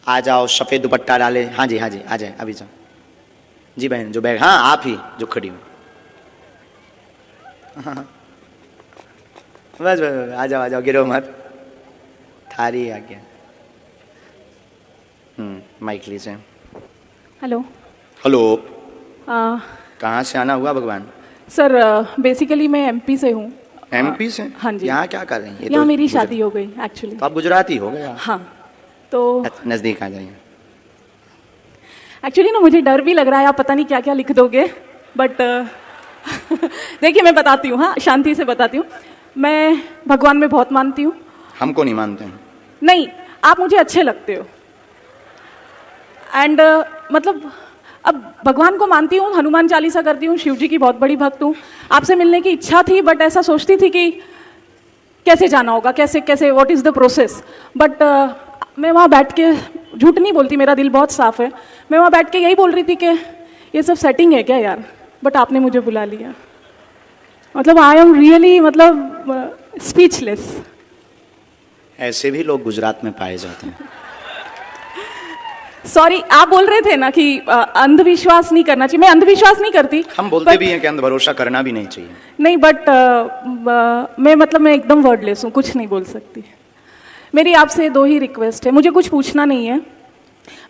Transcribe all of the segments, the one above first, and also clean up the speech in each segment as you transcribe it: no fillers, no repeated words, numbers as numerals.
आ जाओ, सफेद दुपट्टा डाले। हाँ जी, हाँ जी, आ जाए, अभी जाओ जी बहन, जो बैग, हाँ आप ही जो खड़ी हो। हाँ, बस बस बस, आ जाओ आ जाओ, गिरो मत, थारी आ गया। माइक लीजिए। हेलो। हेलो। कहाँ से आना हुआ भगवान? सर बेसिकली मैं एमपी से हूँ। एमपी से? हाँ जी। यहाँ क्या कर रही हैं? यहाँ मेरी शादी हो गई एक्चुअली। तो आप गुजराती हो गए? हाँ, तो नज़दीक आ जाइए। एक्चुअली ना मुझे डर भी लग रहा है, आप पता नहीं क्या क्या लिख दोगे, बट देखिए मैं बताती हूँ, हाँ शांति से बताती हूँ। मैं भगवान में बहुत मानती हूँ। हमको नहीं मानते हैं। नहीं, आप मुझे अच्छे लगते हो एंड मतलब अब भगवान को मानती हूँ, हनुमान चालीसा करती हूँ, शिव जी की बहुत बड़ी भक्त हूँ। आपसे मिलने की इच्छा थी, बट ऐसा सोचती थी कि कैसे जाना होगा, कैसे कैसे, what is the process. But मैं वहाँ बैठ के, झूठ नहीं बोलती, मेरा दिल बहुत साफ है, मैं वहाँ बैठ के यही बोल रही थी कि ये सब सेटिंग है क्या यार, बट आपने मुझे बुला लिया। मतलब आई एम रियली मतलब स्पीचलेस। ऐसे भी लोग गुजरात में पाए जाते हैं। सॉरी, आप बोल रहे थे ना कि अंधविश्वास नहीं करना चाहिए। मैं अंधविश्वास नहीं करती। हम बोलते भी हैं कि अंध भरोसा करना भी नहीं चाहिए। नहीं, बट मैं एकदम वर्डलेस हूँ, कुछ नहीं बोल सकती। मेरी आपसे दो ही रिक्वेस्ट है, मुझे कुछ पूछना नहीं है,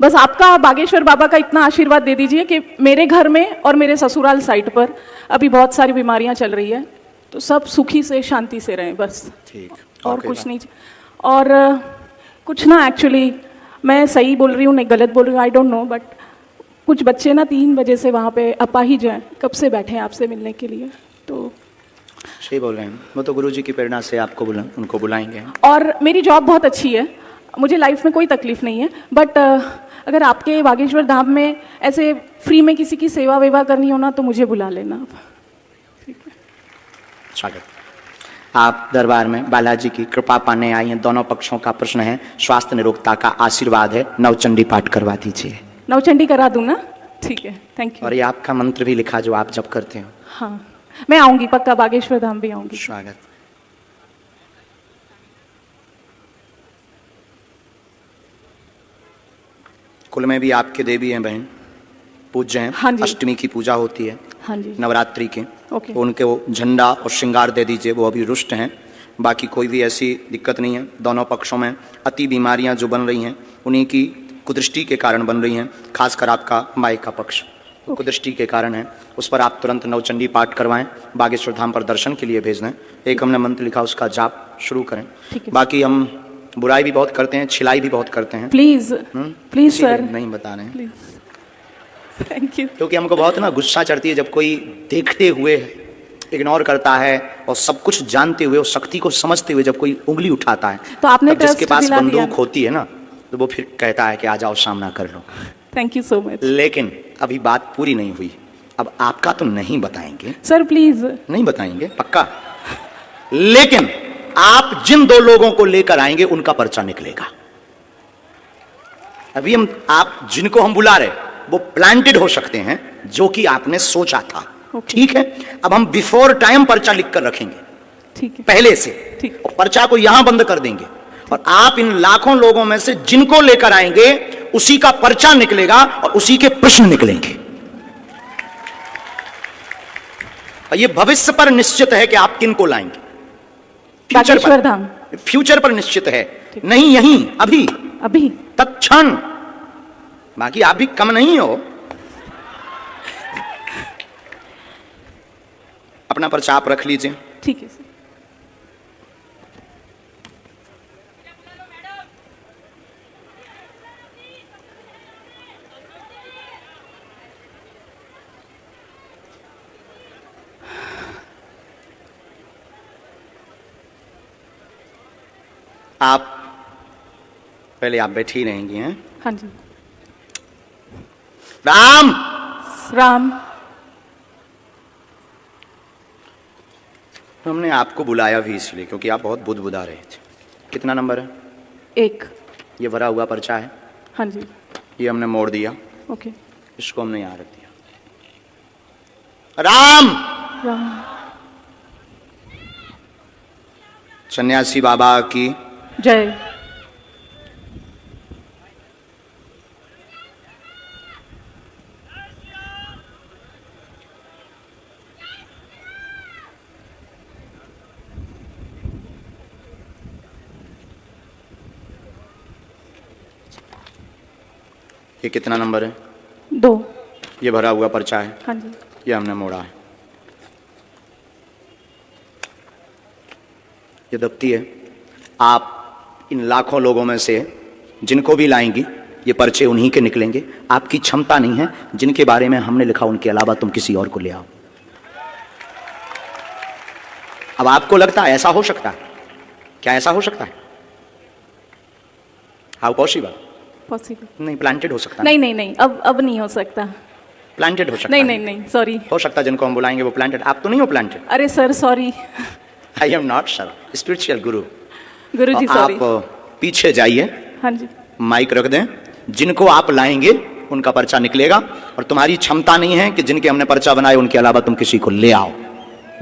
बस आपका बागेश्वर बाबा का इतना आशीर्वाद दे दीजिए कि मेरे घर में और मेरे ससुराल साइड पर अभी बहुत सारी बीमारियां चल रही है, तो सब सुखी से शांति से रहें बस। ठीक। और कुछ नहीं। और कुछ ना, एक्चुअली मैं सही बोल रही हूँ नहीं गलत बोल रही हूँ, आई डोंट नो, बट कुछ बच्चे ना 3 बजे से वहाँ पे अपाहिज हैं, कब से बैठे हैं आपसे मिलने के लिए। तो सही बोल रहे हैं, वो तो गुरुजी की प्रेरणा से आपको उनको बुलाएंगे। और मेरी जॉब बहुत अच्छी है, मुझे लाइफ में कोई तकलीफ नहीं है, बट अगर आपके बागेश्वर धाम में ऐसे फ्री में किसी की सेवा वेवा करनी हो ना, तो मुझे बुला लेना आप। ठीक है, स्वागत। आप दरबार में बालाजी की कृपा पाने आई हैं। दोनों पक्षों का प्रश्न है, स्वास्थ्य निरोगता का आशीर्वाद है। नवचंडी पाठ करवा दीजिए। नवचंडी करा दूँ ना? ठीक है, थैंक यू। और ये आपका मंत्र भी लिखा जो आप जब करते हो। हाँ, मैं आऊँगी पक्का, बागेश्वर धाम भी आऊँगी। स्वागत। कुल में भी आपके देवी हैं बहन, पूज्य हैं। हाँ जी। अष्टमी की पूजा होती है, हाँ जी, नवरात्रि के। ओके। उनके वो झंडा और श्रृंगार दे दीजिए, वो अभी रुष्ट हैं। बाकी कोई भी ऐसी दिक्कत नहीं है। दोनों पक्षों में अति बीमारियां जो बन रही हैं, उन्हीं की कुदृष्टि के कारण बन रही हैं। खासकर आपका माई का पक्ष कुदृष्टि के कारण है, उस पर आप तुरंत नवचंडी पाठ करवाएं, बागेश्वर धाम पर दर्शन के लिए भेज दें। एक हमने मंत्र लिखा, उसका जाप शुरू करें। बाकी हम बुराई भी बहुत करते हैं, छिलाई भी बहुत करते हैं। प्लीज प्लीज सर, नहीं बता रहे हैं, प्लीज, थैंक यू। क्योंकि हमको बहुत ना गुस्सा चढ़ती है जब कोई देखते हुए इग्नोर करता है, और सब कुछ जानते हुए और शक्ति को समझते हुए जब कोई उंगली उठाता है, तो आपने जिसके पास दिला दिया। बंदूक होती है ना, तो वो फिर कहता है कि आ जाओ सामना कर लो। Thank you so much. लेकिन अभी बात पूरी नहीं हुई, अब आपका तो नहीं बताएंगे सर, प्लीज। नहीं बताएंगे पक्का, लेकिन आप जिन 2 लोगों को लेकर आएंगे उनका पर्चा निकलेगा। अभी हम, आप जिनको हम बुला रहे वो प्लांटेड हो सकते हैं, जो कि आपने सोचा था। ठीक है, अब हम बिफोर टाइम पर्चा लिख कर रखेंगे, ठीक है, पहले से। ठीक। और पर्चा को यहां बंद कर देंगे, और आप इन लाखों लोगों में से जिनको लेकर आएंगे उसी का पर्चा निकलेगा और उसी के प्रश्न निकलेंगे। और ये भविष्य पर निश्चित है कि आप किनको लाएंगे। बागेश्वर धाम फ्यूचर पर निश्चित है, नहीं यहीं अभी अभी तत्क्षण। बाकी आप भी कम नहीं हो। अपना पर्चा आप रख लीजिए। ठीक है सर। आप पहले आप बैठी रहेंगी हैं। हाँ जी। राम राम। हमने आपको बुलाया भी इसलिए क्योंकि आप बहुत बुदबुदा रहे थे। कितना नंबर है? 1। ये भरा हुआ पर्चा है। हाँ जी। ये हमने मोड़ दिया, ओके। इसको हमने यहां रख दिया। राम राम। सन्यासी बाबा की जय। ये कितना नंबर है? 2। ये भरा हुआ पर्चा है, हाँ जी। ये हमने मोड़ा है। ये दफ्ती है। आप इन लाखों लोगों में से जिनको भी लाएंगी, ये पर्चे उन्हीं के निकलेंगे। आपकी क्षमता नहीं है, जिनके बारे में हमने लिखा उनके अलावा तुम किसी और को ले आओ। अब आपको लगता है ऐसा हो सकता है? क्या ऐसा हो सकता है? How possible? पॉसिबल नहीं, प्लांटेड हो सकता है। नहीं नहीं नहीं, अब नहीं हो सकता। प्लांटेड हो सकता नहीं है। नहीं नहीं, सॉरी। हो सकता है जिनको हम बुलाएंगे वो प्लांटेड। आप तो नहीं हो प्लांटेड। अरे sir sorry. I am not sir, spiritual Guru. Guruji sorry. आप पीछे जाइए, हाँ जी। माइक रख दें। जिनको आप लाएंगे उनका पर्चा निकलेगा, और तुम्हारी क्षमता नहीं है कि जिनके हमने पर्चा बनाए उनके अलावा तुम किसी को ले आओ।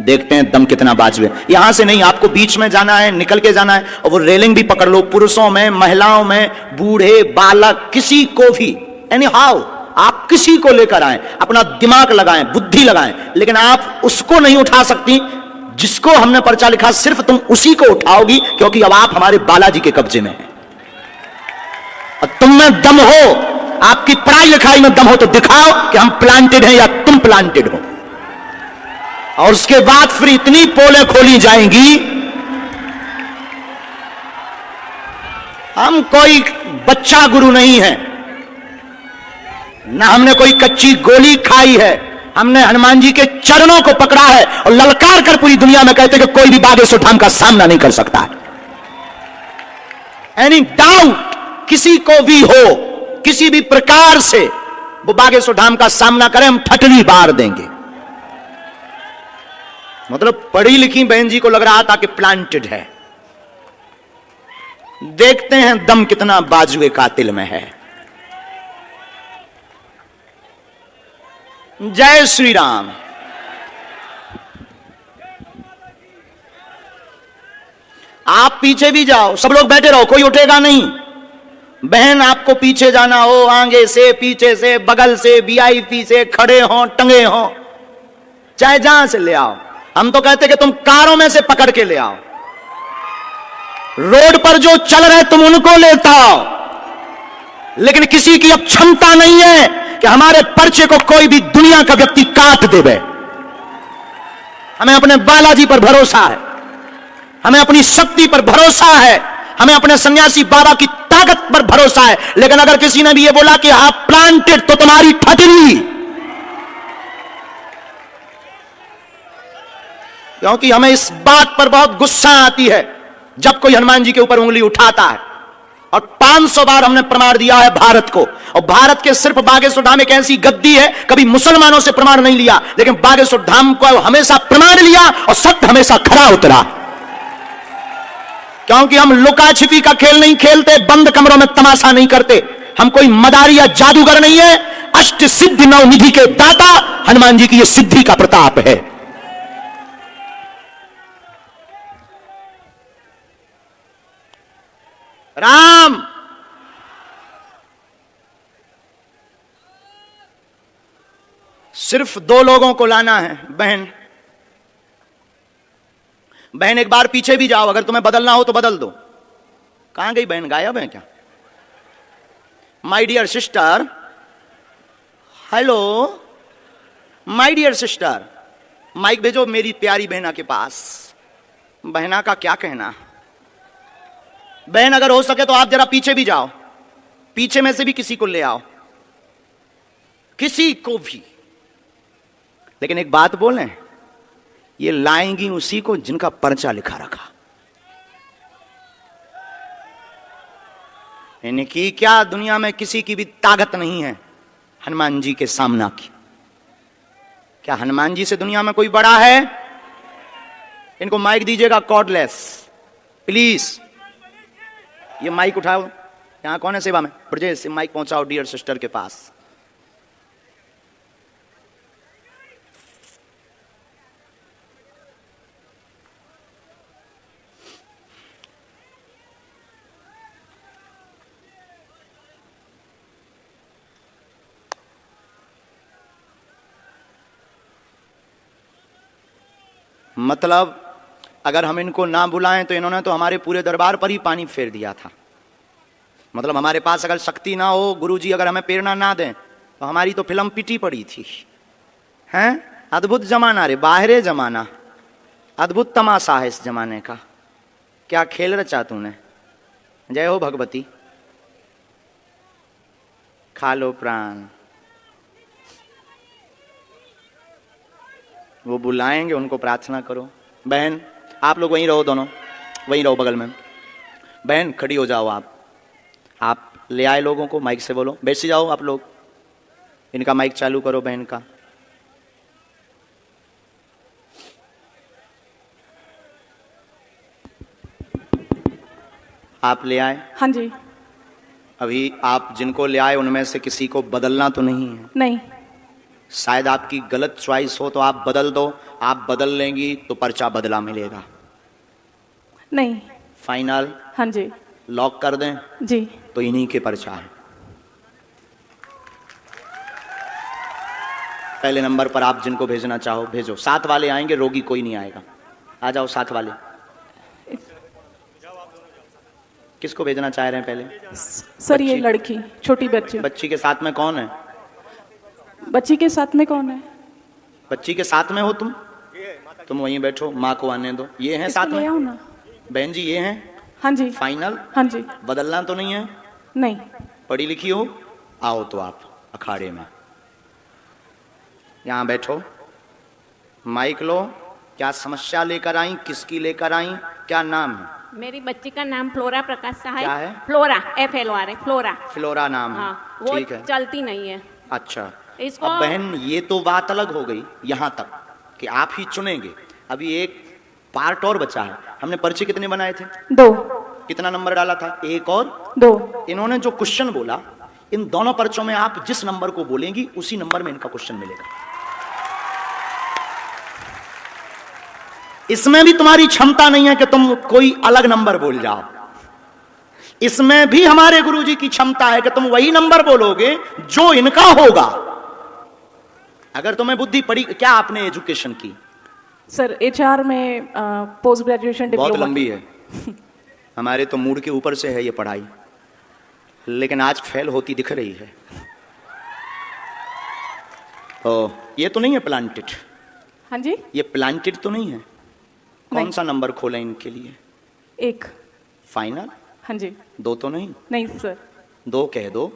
देखते हैं दम कितना बाजू है। यहां से नहीं, आपको बीच में जाना है, निकल के जाना है, और वो रेलिंग भी पकड़ लो। पुरुषों में, महिलाओं में, बूढ़े, बालक, किसी को भी, एनी हाउ आप किसी को लेकर आए, अपना दिमाग लगाएं, बुद्धि लगाएं, लेकिन आप उसको नहीं उठा सकती जिसको हमने पर्चा लिखा। सिर्फ तुम उसी को उठाओगी, क्योंकि अब आप हमारे बालाजी के कब्जे में हैं। और तुम में दम हो, आपकी पढ़ाई लिखाई में दम हो तो दिखाओ कि हम प्लांटेड हैं या तुम प्लांटेड हो। और उसके बाद फिर इतनी पोलें खोली जाएंगी। हम कोई बच्चा गुरु नहीं है, ना हमने कोई कच्ची गोली खाई है। हमने हनुमान जी के चरणों को पकड़ा है और ललकार कर पूरी दुनिया में कहते कि कोई भी बागेश्वर धाम का सामना नहीं कर सकता है। एनी डाउट किसी को भी हो, किसी भी प्रकार से वो बागेश्वर धाम का सामना करे, हम ठटरी बार देंगे। मतलब पढ़ी लिखी बहन जी को लग रहा था कि प्लांटेड है। देखते हैं दम कितना बाजुए कातिल में है। जय श्री राम। आप पीछे भी जाओ, सब लोग बैठे रहो, कोई उठेगा नहीं। बहन आपको पीछे जाना हो, आगे से, पीछे से, बगल से, वीआईपी से, खड़े हो, टंगे हो, चाहे जहां से ले आओ। हम तो कहते कि तुम कारों में से पकड़ के ले आओ, रोड पर जो चल रहे तुम उनको लेता आओ। लेकिन किसी की अब क्षमता नहीं है कि हमारे पर्चे को कोई भी दुनिया का व्यक्ति काट देवे। हमें अपने बालाजी पर भरोसा है, हमें अपनी शक्ति पर भरोसा है, हमें अपने सन्यासी बाबा की ताकत पर भरोसा है। लेकिन अगर किसी ने भी ये बोला कि आप प्लांटेड, तो तुम्हारी ठटरी। क्योंकि हमें इस बात पर बहुत गुस्सा आती है जब कोई हनुमान जी के ऊपर उंगली उठाता है। और 500 बार हमने प्रमाण दिया है भारत को, और भारत के सिर्फ बागेश्वर धाम एक ऐसी गद्दी है, कभी मुसलमानों से प्रमाण नहीं लिया, लेकिन बागेश्वर धाम को हमेशा प्रमाण लिया और सत्य हमेशा खरा उतरा। क्योंकि हम लुका छिपी का खेल नहीं खेलते, बंद कमरों में तमाशा नहीं करते। हम कोई मदारी या जादूगर नहीं है। अष्ट सिद्धि नौ निधि के दाता हनुमान जी की यह सिद्धि का प्रताप है। राम सिर्फ 2 लोगों को लाना है। बहन एक बार पीछे भी जाओ, अगर तुम्हें बदलना हो तो बदल दो। कहां गई बहन, गायब है क्या? My dear sister, hello my dear sister, mike भेजो मेरी प्यारी बहना के पास। बहना का क्या कहना। बहन अगर हो सके तो आप जरा पीछे भी जाओ, पीछे में से भी किसी को ले आओ, किसी को भी। लेकिन एक बात बोलें, ये लाएंगी उसी को जिनका पर्चा लिखा रखा। इनकी क्या दुनिया में किसी की भी ताकत नहीं है हनुमान जी के सामना की। क्या हनुमान जी से दुनिया में कोई बड़ा है? इनको माइक दीजिएगा, कॉर्डलेस प्लीज। ये माइक उठाओ, यहां कौन है सेवा में? ब्रजेश, माइक पहुंचाओ डियर सिस्टर के पास। मतलब अगर हम इनको ना बुलाएं तो इन्होंने तो हमारे पूरे दरबार पर ही पानी फेर दिया था। मतलब हमारे पास अगर शक्ति ना हो, गुरुजी अगर हमें प्रेरणा ना दें, तो हमारी तो फिल्म पिटी पड़ी थी। हैं? अद्भुत जमाना रे, बाहरे जमाना, अद्भुत तमाशा है इस जमाने का। क्या खेल रचा तूने। जय हो भगवती। खा लो प्राण। वो बुलाएंगे, उनको प्रार्थना करो। बहन आप लोग वहीं रहो, दोनों वहीं रहो बगल में। बहन खड़ी हो जाओ आप ले आए लोगों को, माइक से बोलो। बैठ जाओ आप लोग, इनका माइक चालू करो बहन का। आप ले आए? हाँ जी। अभी आप जिनको ले आए उनमें से किसी को बदलना तो नहीं है? नहीं। शायद आपकी गलत चॉइस हो तो आप बदल दो। आप बदल लेंगी तो पर्चा बदला मिलेगा। नहीं। फाइनल? हाँ जी। लॉक कर दें? जी। तो इन्हीं के पर्चा है। पहले नंबर पर आप जिनको भेजना चाहो भेजो। 7 वाले आएंगे, रोगी कोई नहीं आएगा। आ जाओ 7 वाले। किसको भेजना चाह रहे हैं पहले? सर ये लड़की, छोटी बच्ची। बच्ची के साथ में कौन है? बच्ची के साथ में कौन है? बच्ची के साथ में हो तुम वहीं बैठो, माँ को आने दो। ये हैं साथ में? ना बहन जी ये हैं? हाँ जी। फाइनल? हाँ जी। बदलना तो नहीं है? नहीं। पढ़ी लिखी हो? आओ तो आप अखाड़े में यहाँ बैठो, माइक लो। क्या समस्या लेकर आई, किसकी लेकर आई, क्या नाम है? मेरी बच्ची का नाम फ्लोरा प्रकाश साहा है। क्या है? फ्लोरा, FLORA है, फ्लोरा। फ्लोरा नाम है। हाँ, वो ठीक है। चलती नहीं है। अच्छा, इसको अब बहन ये तो बात अलग हो गई यहाँ तक कि आप ही चुनेंगे। अभी एक पार्ट और बचा है। हमने पर्चे कितने बनाए थे? 2। कितना नंबर डाला था? 1 और 2। इन्होंने जो क्वेश्चन बोला, इन दोनों पर्चों में आप जिस नंबर को बोलेंगी उसी नंबर में इनका क्वेश्चन मिलेगा। इसमें भी तुम्हारी क्षमता नहीं है कि तुम कोई अलग नंबर बोल जाओ। इसमें भी हमारे गुरुजी की क्षमता है कि तुम वही नंबर बोलोगे जो इनका होगा। अगर तुम्हें बुद्धि पड़ी। क्या आपने एजुकेशन की? सर HR में पोस्ट ग्रेजुएशन डिप्लोमा। बहुत लंबी है। हमारे तो मूड के ऊपर से है ये पढ़ाई, लेकिन आज फेल होती दिख रही है। ओ, ये तो नहीं है प्लांटेड? हाँ जी। ये प्लांटेड तो नहीं है? कौन सा नंबर खोलें इनके लिए? 1। फाइनल? हाँ जी। 2 तो नहीं? नहीं सर। 2 कह दो।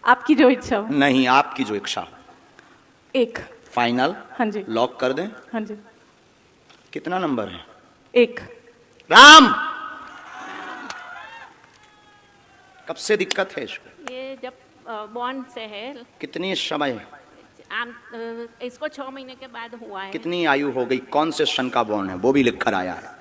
आपकी जो इच्छा हो। नहीं, आपकी जो इच्छा हो। 1। फाइनल? हाँ जी। लॉक कर दें? हाँ जी। कितना नंबर है? 1। राम, कब से दिक्कत है इसको? ये जब बॉन्ड से है। कितनी समय? इसको 6 महीने के बाद हुआ है। कितनी आयु हो गई? कौन से सन का बॉर्न है? वो भी लिख कर आया है।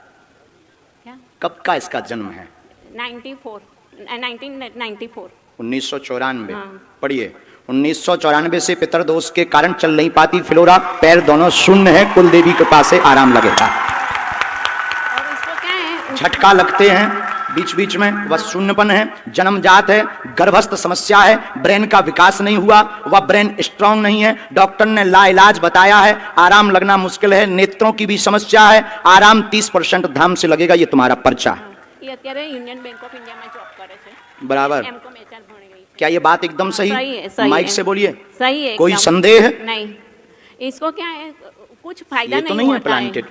क्या? कब का इसका जन्म है? 1994। 1994। हाँ। पढ़िए। 1994 से पितरदोष के कारण चल नहीं पाती फ्लोरा, पैर दोनों शून्य है, कुल देवी कृपा से आराम लगेगा। और इसको क्या है? झटका लगते हैं बीच बीच में, वह शून्यपन है, जन्मजात है, गर्भस्थ समस्या है, ब्रेन का विकास नहीं हुआ, वह ब्रेन स्ट्रांग नहीं है, डॉक्टर ने लाइलाज बताया है, आराम लगना मुश्किल है, नेत्रों की भी समस्या है, आराम 30% धाम से लगेगा। ये तुम्हारा पर्चा है। ये અત્યારે યુનિયન બેંક ઓફ ઇન્ડિયામાં જોબ કરે છે। बराबर। M.Com HR ભણી ગઈ। क्या ये बात एकदम सही? सही है, सही माइक है। से बोलिए। सही है। कोई एकदम। संदेह? नहीं। इसको क्या है, कुछ फायदा ये नहीं तो नहीं है होता है। प्लांटेड।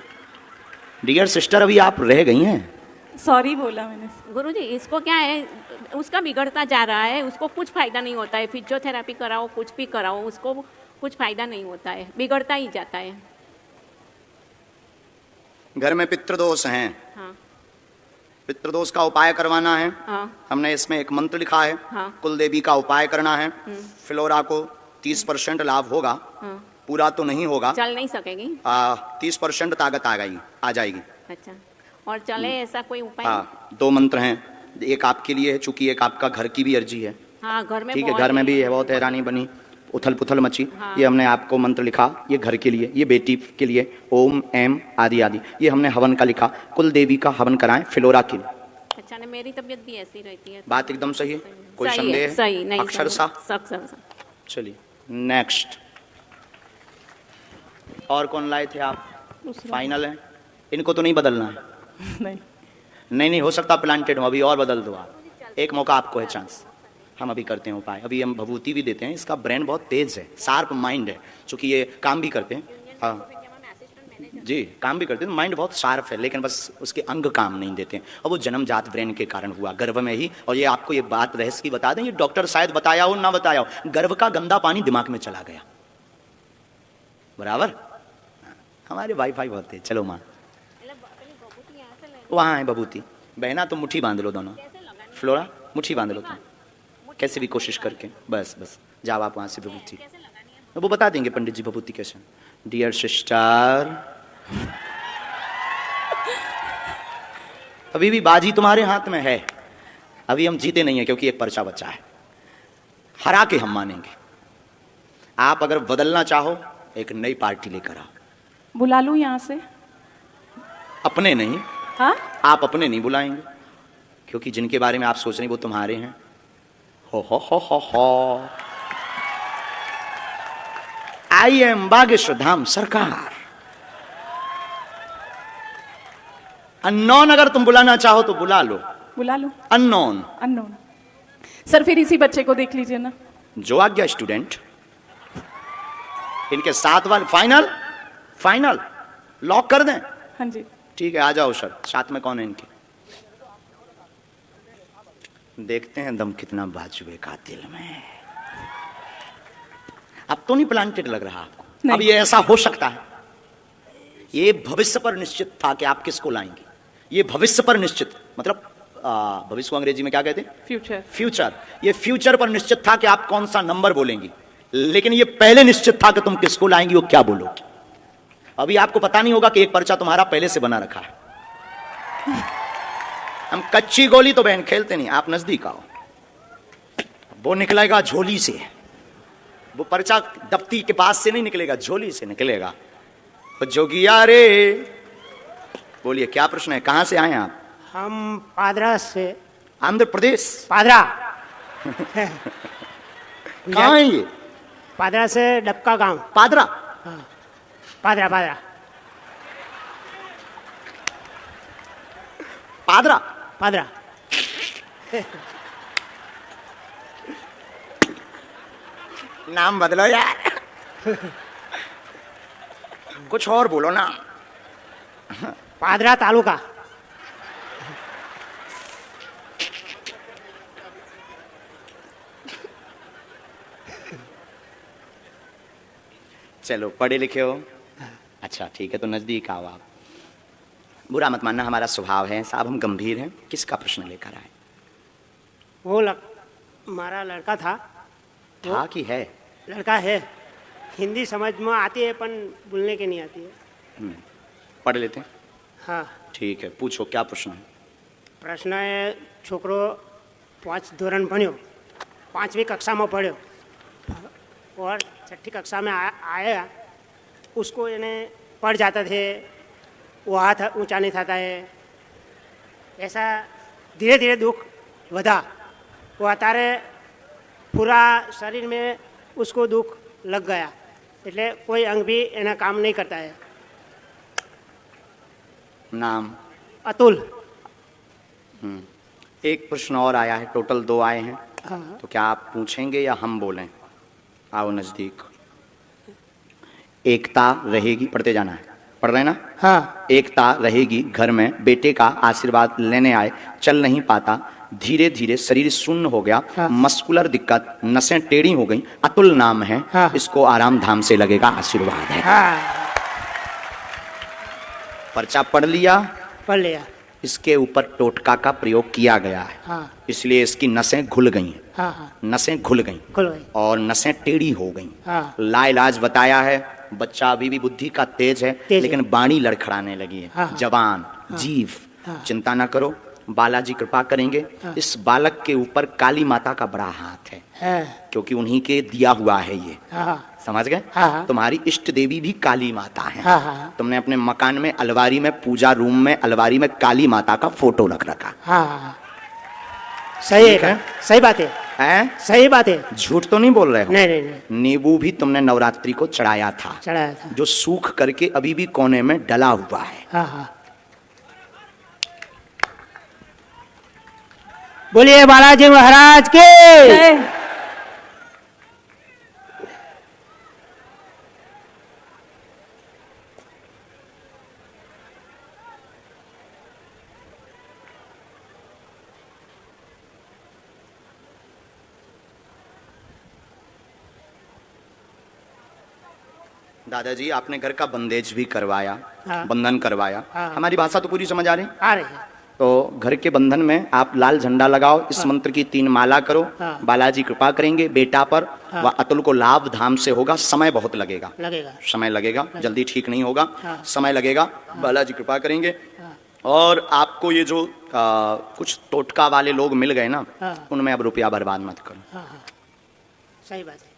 डियर सिस्टर, अभी आप रह गई हैं। सॉरी बोला मैंने। गुरुजी, इसको क्या है, उसका बिगड़ता जा रहा है, उसको कुछ फायदा नहीं होता है। फिजियोथेरेपी कराओ, कुछ भी कराओ, उसको कुछ फायदा नहीं होता है, बिगड़ता ही जाता है। घर में पितृदोष हैं। हाँ। पितृदोष का उपाय करवाना है। हाँ। हमने इसमें एक मंत्र लिखा है। हाँ। कुल देवी का उपाय करना है। फ्लोरा को 30% लाभ होगा। हाँ। पूरा तो नहीं होगा। चल नहीं सकेगी। 30% ताकत आ जाएगी। अच्छा, और चले ऐसा कोई उपाय? हाँ, 2 मंत्र हैं। एक आपके लिए है, चूंकि एक आपका घर की भी अर्जी है। हाँ, घर में ठीक है, बहुत घर में है। भी है, बहुत हैरानी बनी, उथल पुथल मची। हाँ। ये हमने आपको मंत्र लिखा, ये घर के लिए, ये बेटी के लिए, ओम एम आदि आदि। ये हमने हवन का लिखा, कुल देवी का हवन कराएं फ्लोरा के लिए। अच्छा, ने मेरी तबीयत भी ऐसी रहती है। बात एकदम सही है, कोई सही संदेह है, है? सही नहीं। अक्षरशः? सही। चलिए नेक्स्ट। और कौन लाए थे आप? फाइनल है। इनको तो नहीं बदलना है? नहीं। नहीं, हो सकता प्लांटेड हो, अभी और बदल दो आप। एक मौका आपको है, चांस। हम अभी करते हैं उपाय, अभी हम भभूति भी देते हैं। इसका ब्रेन बहुत तेज है, शार्प माइंड है, क्योंकि ये काम भी करते हैं। हाँ जी, काम भी करते हैं, माइंड बहुत शार्प है, लेकिन बस उसके अंग काम नहीं देते हैं, और वो जन्मजात ब्रेन के कारण हुआ, गर्भ में ही। और ये आपको ये बात रहस्य की बता दें, ये डॉक्टर शायद बताया हो ना बताया हो, गर्भ का गंदा पानी दिमाग में चला गया। बराबर। हमारे वाईफाई बहुत है। चलो माँ, वहाँ है बबूती। बहना तो मुट्ठी बांध लो दोनों। फ्लोरा मुट्ठी बांध लो तुम, कैसे भी कोशिश करके। बस बस जाओ आप वहाँ से बबूती, वो बता देंगे पंडित जी बबूती कैसे। डियर सिस्टर, अभी भी बाजी तुम्हारे हाथ में है। अभी हम जीते नहीं है, क्योंकि एक पर्चा बचा है, हरा के हम मानेंगे। आप अगर बदलना चाहो, एक नई पार्टी लेकर आओ। बुला लूं यहाँ से? अपने नहीं। हाँ, आप अपने नहीं बुलाएंगे, क्योंकि जिनके बारे में आप सोच रहे हैं वो तुम्हारे हैं। हो। आई एम बागेश्वर धाम सरकार। अननोन अगर तुम बुलाना चाहो तो बुला लो। बुला लूं? अननोन। अननोन। सर फिर इसी बच्चे को देख लीजिए ना। जो आज्ञा स्टूडेंट। इनके साथ वाले फाइनल लॉक कर दें? हाँ जी। ठीक है, आ जाओ सर। साथ में कौन है इनके? देखते हैं दम कितना बाजुए का दिल में। अब तो नहीं प्लांटेड लग रहा आपको? नहीं। अब ये ऐसा हो सकता है, ये भविष्य पर निश्चित था कि आप किसको लाएंगे। ये भविष्य पर निश्चित, मतलब भविष्य को अंग्रेजी में क्या कहते हैं? फ्यूचर। ये फ्यूचर पर निश्चित था कि आप कौन सा नंबर बोलेंगी, लेकिन ये पहले निश्चित था कि तुम किसको लाएंगी, वो क्या बोलोगी। अभी आपको पता नहीं होगा कि एक पर्चा तुम्हारा पहले से बना रखा है। हम कच्ची गोली तो बहन खेलते नहीं, आप नजदीक आओ। वो निकलेगा झोली से, वो पर्चा दफ्ती के पास से नहीं निकलेगा, झोली से निकलेगा। जोगिया रे, बोलिए क्या प्रश्न है, कहां से आए हैं आप? हम पादरा से। आंध्र प्रदेश? पादरा। कहाँ है ये? पादरा से डबका गांव। पादरा? हाँ, पादरा पादरा पादरा पादरा। नाम बदलो यार। कुछ और बोलो ना। पादरा तालुका। चलो पढ़े लिखे हो, अच्छा ठीक है, तो नजदीक आओ आप। बुरा मत मानना, हमारा स्वभाव है साहब, हम गंभीर हैं। किसका प्रश्न लेकर आए? वो हमारा लड़का था कि है? लड़का है। हिंदी समझ में आती है, पर बोलने के नहीं आती है। पढ़ लेते हैं। हाँ ठीक है, पूछो क्या प्रश्न है। प्रश्न है, छोकरो 5 ધોરણ ભણ્યો, 5वीं कक्षा में पढ़ो और 6ठी कक्षा में आया, उसको यानी पढ़ जाते थे, वो हाथ ऊंचा नहीं था है, ऐसा धीरे धीरे दुख वधा। वो अतारे पूरा शरीर में उसको दुख लग गया, એટલે कोई अंग भी एना काम नहीं करता है। नाम? अतुल। एक प्रश्न और आया है, टोटल 2 आए हैं। हाँ। तो क्या आप पूछेंगे या हम बोलें? आओ नजदीक। एकता रहेगी, पढ़ते जाना है, पढ़ रहे ना? हाँ। एकता रहेगी घर में, बेटे का आशीर्वाद लेने आए, चल नहीं पाता, धीरे धीरे शरीर शून्य हो गया। हाँ। मस्कुलर दिक्कत, नसें टेढ़ी हो गई, अतुल नाम है। हाँ। इसको आराम धाम से लगेगा, आशीर्वाद है। हाँ, पर्चा पढ़ लिया, पढ़ लिया। इसके ऊपर टोटका का प्रयोग किया गया है। हाँ। इसलिए इसकी नसें घुल गई, हाँ हाँ, नसें घुल गई खुल गई। और नसें टेढ़ी हो गई। हाँ। लाइलाज बताया है, बच्चा अभी भी बुद्धि का तेज है, तेज लेकिन है। बाणी लड़खड़ाने लगी है। हाँ। जबान, हाँ। जीभ। हाँ। चिंता ना करो, बालाजी कृपा करेंगे। हाँ। इस बालक के ऊपर काली माता का बड़ा हाथ है, क्योंकि उन्हीं के दिया हुआ है ये। हाँ। समझ गए? हाँ। तुम्हारी इष्ट देवी भी काली माता है। हाँ, हाँ। तुमने अपने मकान में अलमारी में, पूजा रूम में अलमारी में काली माता का फोटो रख रखा हाँ, सही ठीक है, है। सही बात है, है? सही बात है। झूठ तो नहीं बोल रहे हो? नहीं नहीं नहीं, नींबू भी तुमने नवरात्रि को चढ़ाया था, चढ़ाया था। जो सूख करके अभी भी कोने में डला हुआ है। हाँ हाँ, बोलिए बालाजी महाराज के। जय। दादाजी आपने घर का बंदेज भी करवाया, हाँ। बंधन करवाया। हाँ। हमारी भाषा तो पूरी समझ आ रही? आ रही है। तो घर के बंधन में आप लाल झंडा लगाओ, इस मंत्र की 3 माला करो, हाँ। बालाजी कृपा करेंगे बेटा पर, हाँ। व अतुल को लाभ धाम से होगा। समय बहुत लगेगा, लगेगा। समय लगेगा, जल्दी ठीक नहीं होगा, हाँ। समय लगेगा। बालाजी कृपा करेंगे। और आपको ये जो कुछ टोटका वाले लोग मिल गए ना, हाँ। उनमें अब रुपया बर्बाद मत करो। हाँ हाँ सही बात है।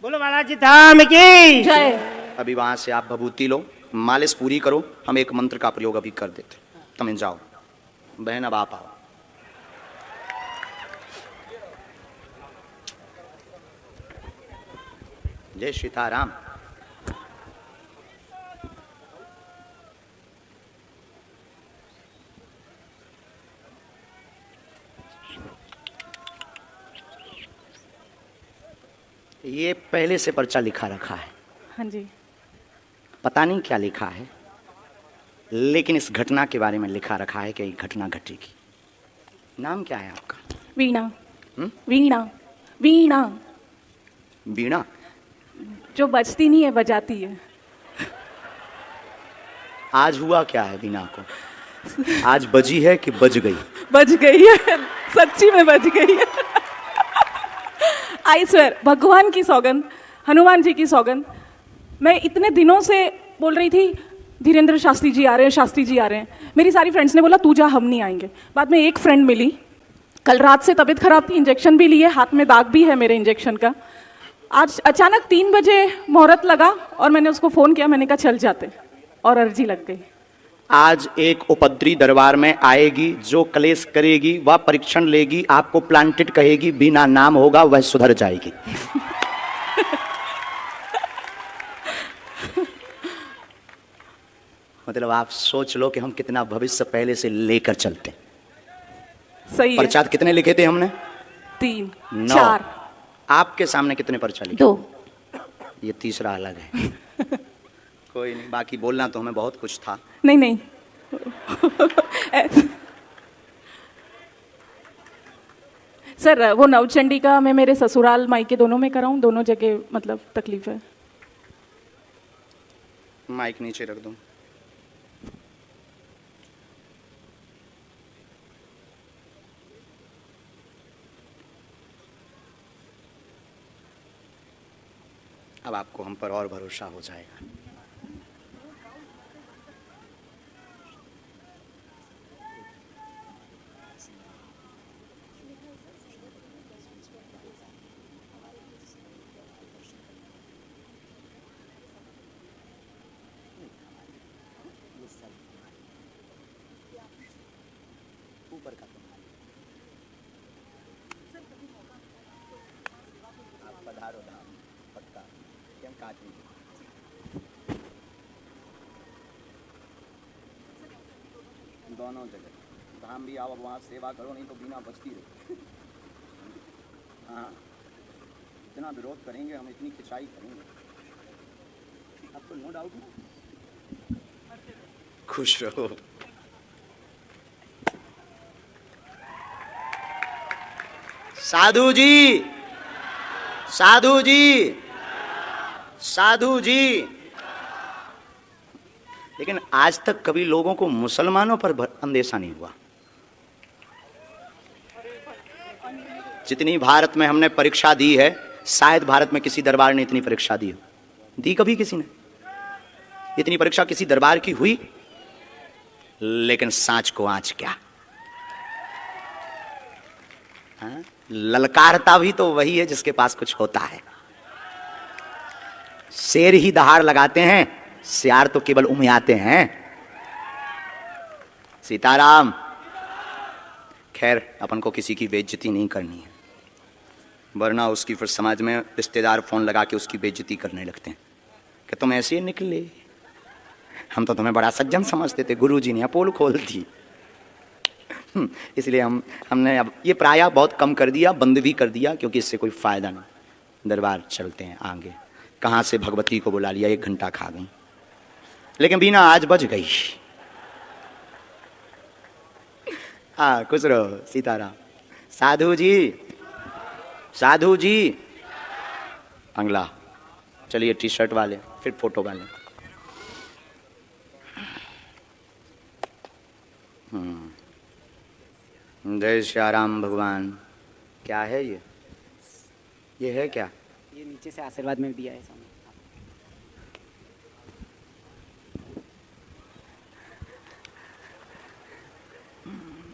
बोलो बालाजी धाम की। जय। अभी वहां से आप भभूति लो, मालिश पूरी करो, हम एक मंत्र का प्रयोग अभी कर देते। तुम जाओ बहन, अब आप आओ। जय सीताराम। ये पहले से पर्चा लिखा रखा है, हाँ जी। पता नहीं क्या लिखा है, लेकिन इस घटना के बारे में लिखा रखा है कि ये घटना घटेगी। नाम क्या है आपका? वीणा। हम्म? वीणा। वीणा वीणा। जो बजती नहीं है, बजाती है। आज हुआ क्या है वीणा को? आज बजी है कि बज गई? बज गई है, सच्ची में बज गई है। आई स्वेर, भगवान की सौगंध, हनुमान जी की सौगंध। मैं इतने दिनों से बोल रही थी धीरेन्द्र शास्त्री जी आ रहे हैं, शास्त्री जी आ रहे हैं। मेरी सारी फ्रेंड्स ने बोला तू जा, हम नहीं आएंगे। बाद में एक फ्रेंड मिली, कल रात से तबीयत खराब थी, इंजेक्शन भी लिए, हाथ में दाग भी है मेरे इंजेक्शन का। आज अचानक 3 बजे मुहूर्त लगा और मैंने उसको फ़ोन किया, मैंने कहा चल जाते, और अर्जी लग गई। आज एक उपद्री दरबार में आएगी, जो कलेश करेगी वह परीक्षण लेगी, आपको प्लांटेड कहेगी, बिना नाम होगा वह सुधर जाएगी। मतलब आप सोच लो कि हम कितना भविष्य पहले से लेकर चलते। सही है। पर्चा कितने लिखे थे हमने? 3 9। 4 आपके सामने कितने पर्चा लिखे? 2। ये तीसरा अलग है। कोई नहीं, बाकी बोलना तो हमें बहुत कुछ था। नहीं नहीं। सर वो नवचंडी का मैं मेरे ससुराल मायके दोनों में कराऊं, दोनों जगह मतलब तकलीफ है। माइक नीचे रख दो। अब आपको हम पर और भरोसा हो जाएगा। ऊपर का आप पधारो धाम पक्का, क्या काटेंगे? दोनों जगह धाम भी आओ, वहाँ सेवा करो, नहीं तो बिना बचती रहो। हाँ, इतना विरोध करेंगे हम, इतनी खिंचाई करेंगे, आपको नो डाउट। खुश रहो। साधु जी, साधु जी, साधु जी। लेकिन आज तक कभी लोगों को मुसलमानों पर अंदेशा नहीं हुआ। जितनी भारत में हमने परीक्षा दी है, शायद भारत में किसी दरबार ने इतनी परीक्षा दी हो। दी कभी किसी ने? इतनी परीक्षा किसी दरबार की हुई? लेकिन सांच को आंच क्या? हाँ? ललकारता भी तो वही है जिसके पास कुछ होता है। शेर ही दहाड़ लगाते हैं, सियार तो केवल उमियाते हैं। सीताराम। खैर, अपन को किसी की बेइज्जती नहीं करनी है, वरना उसकी फिर समाज में रिश्तेदार फोन लगा के उसकी बेइज्जती करने लगते हैं कि तुम ऐसे ही निकले, हम तो तुम्हें बड़ा सज्जन समझते थे, गुरुजी ने पोल खोल दी। इसलिए हमने अब ये प्रायः बहुत कम कर दिया, बंद भी कर दिया, क्योंकि इससे कोई फायदा नहीं। दरबार चलते हैं आगे। कहाँ से भगवती को बुला लिया, 1 घंटा खा गई, लेकिन बीना आज बज गई। हाँ, खुश रहो, सीताराम। साधु जी, साधु जी, अगला चलिए, टी शर्ट वाले, फिर फोटो वाले। जय श्री राम भगवान। क्या है ये है क्या? ये नीचे से आशीर्वाद में दिया है स्वामी।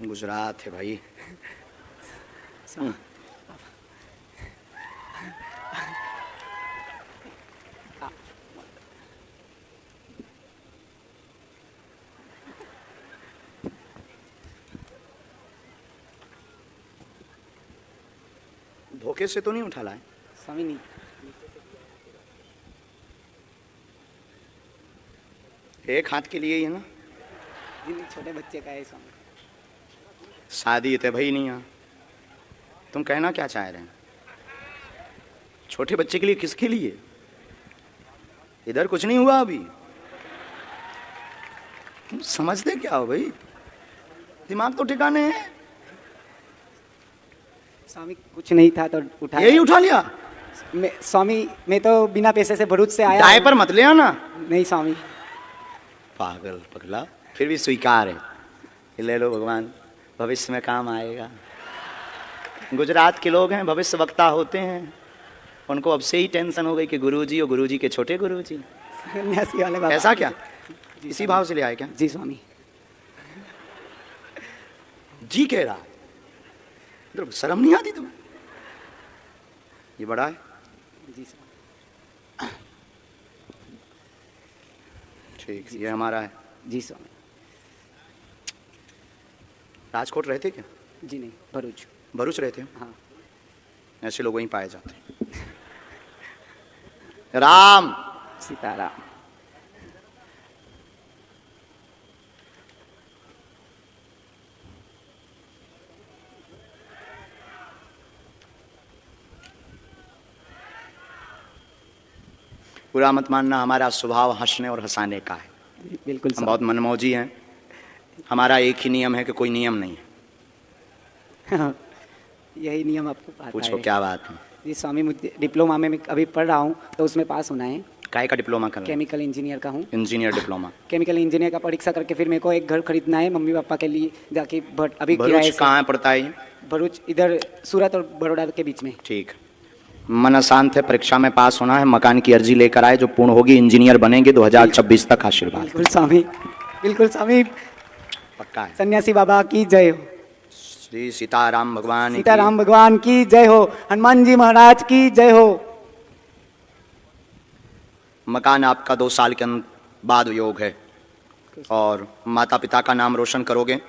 गुजरात है भाई। धोखे से तो नहीं उठा लाए? स्वामी नहीं, एक हाथ के लिए ही है ना? ये छोटे बच्चे का है स्वामी। शादी तो भाई नहीं है। तुम कहना क्या चाह रहे हैं? छोटे बच्चे के लिए? किसके लिए? इधर कुछ नहीं हुआ अभी। तुम समझते क्या हो भाई? दिमाग तो ठिकाने है। स्वामी कुछ नहीं था तो उठा यही उठा लिया? स्वामी मैं तो बिना पैसे से भरूच से आया। डायपर मत ले आना। नहीं स्वामी। पागल पगला, फिर भी स्वीकार है। ये ले लो भगवान, भविष्य में काम आएगा। गुजरात के लोग हैं, भविष्य वक्ता होते हैं। उनको अब से ही टेंशन हो गई कि गुरुजी और गुरुजी के छोटे गुरुजी। सन्यासी वाले बाबा। ऐसा क्या? इसी भाव से ले आए क्या? जी स्वामी। जी कह रहा, इधर शर्म नहीं आती तुम्हें? ये बड़ा है। जी स्वामी। ठीक, ये हमारा है। जी स्वामी। राजकोट रहते क्या? जी नहीं, भरूच। भरूच रहते हो? हाँ। ऐसे लोग वहीं पाए जाते हैं। राम सीताराम। बुरा मत मानना, हमारा स्वभाव हंसने और हंसाने का है। बिल्कुल हम बहुत मनमौजी हैं। हमारा एक ही नियम है कि कोई नियम नहीं है। यही नियम आपको पता है? पूछो क्या बात है? जी स्वामी, मुझे डिप्लोमा में मैं अभी पढ़ रहा हूँ तो उसमें पास होना है। काय का डिप्लोमा कर रहे हैं? केमिकल इंजीनियर का हूँ। Engineer diploma. केमिकल इंजीनियर का परीक्षा करके फिर मेरे को एक घर खरीदना है मम्मी पापा के लिए जाके। बट अभी किराए भरूच से। कहाँ पड़ता है ये? भरूच इधर सूरत और बड़ौदा के बीच में। ठीक, मन शांत है, परीक्षा में पास होना है, मकान की अर्जी लेकर आए, जो पूर्ण होगी इंजीनियर बनेंगे 2026 तक। आशीर्वाद। बिल्कुल स्वामी, बिल्कुल स्वामी। पक्का है। सन्यासी बाबा की जय हो। श्री सीताराम भगवान की। सीताराम भगवान की जय हो। हनुमान जी महाराज की जय हो। मकान आपका 2 साल के बाद योग है और माता पिता का नाम रोशन करोगे।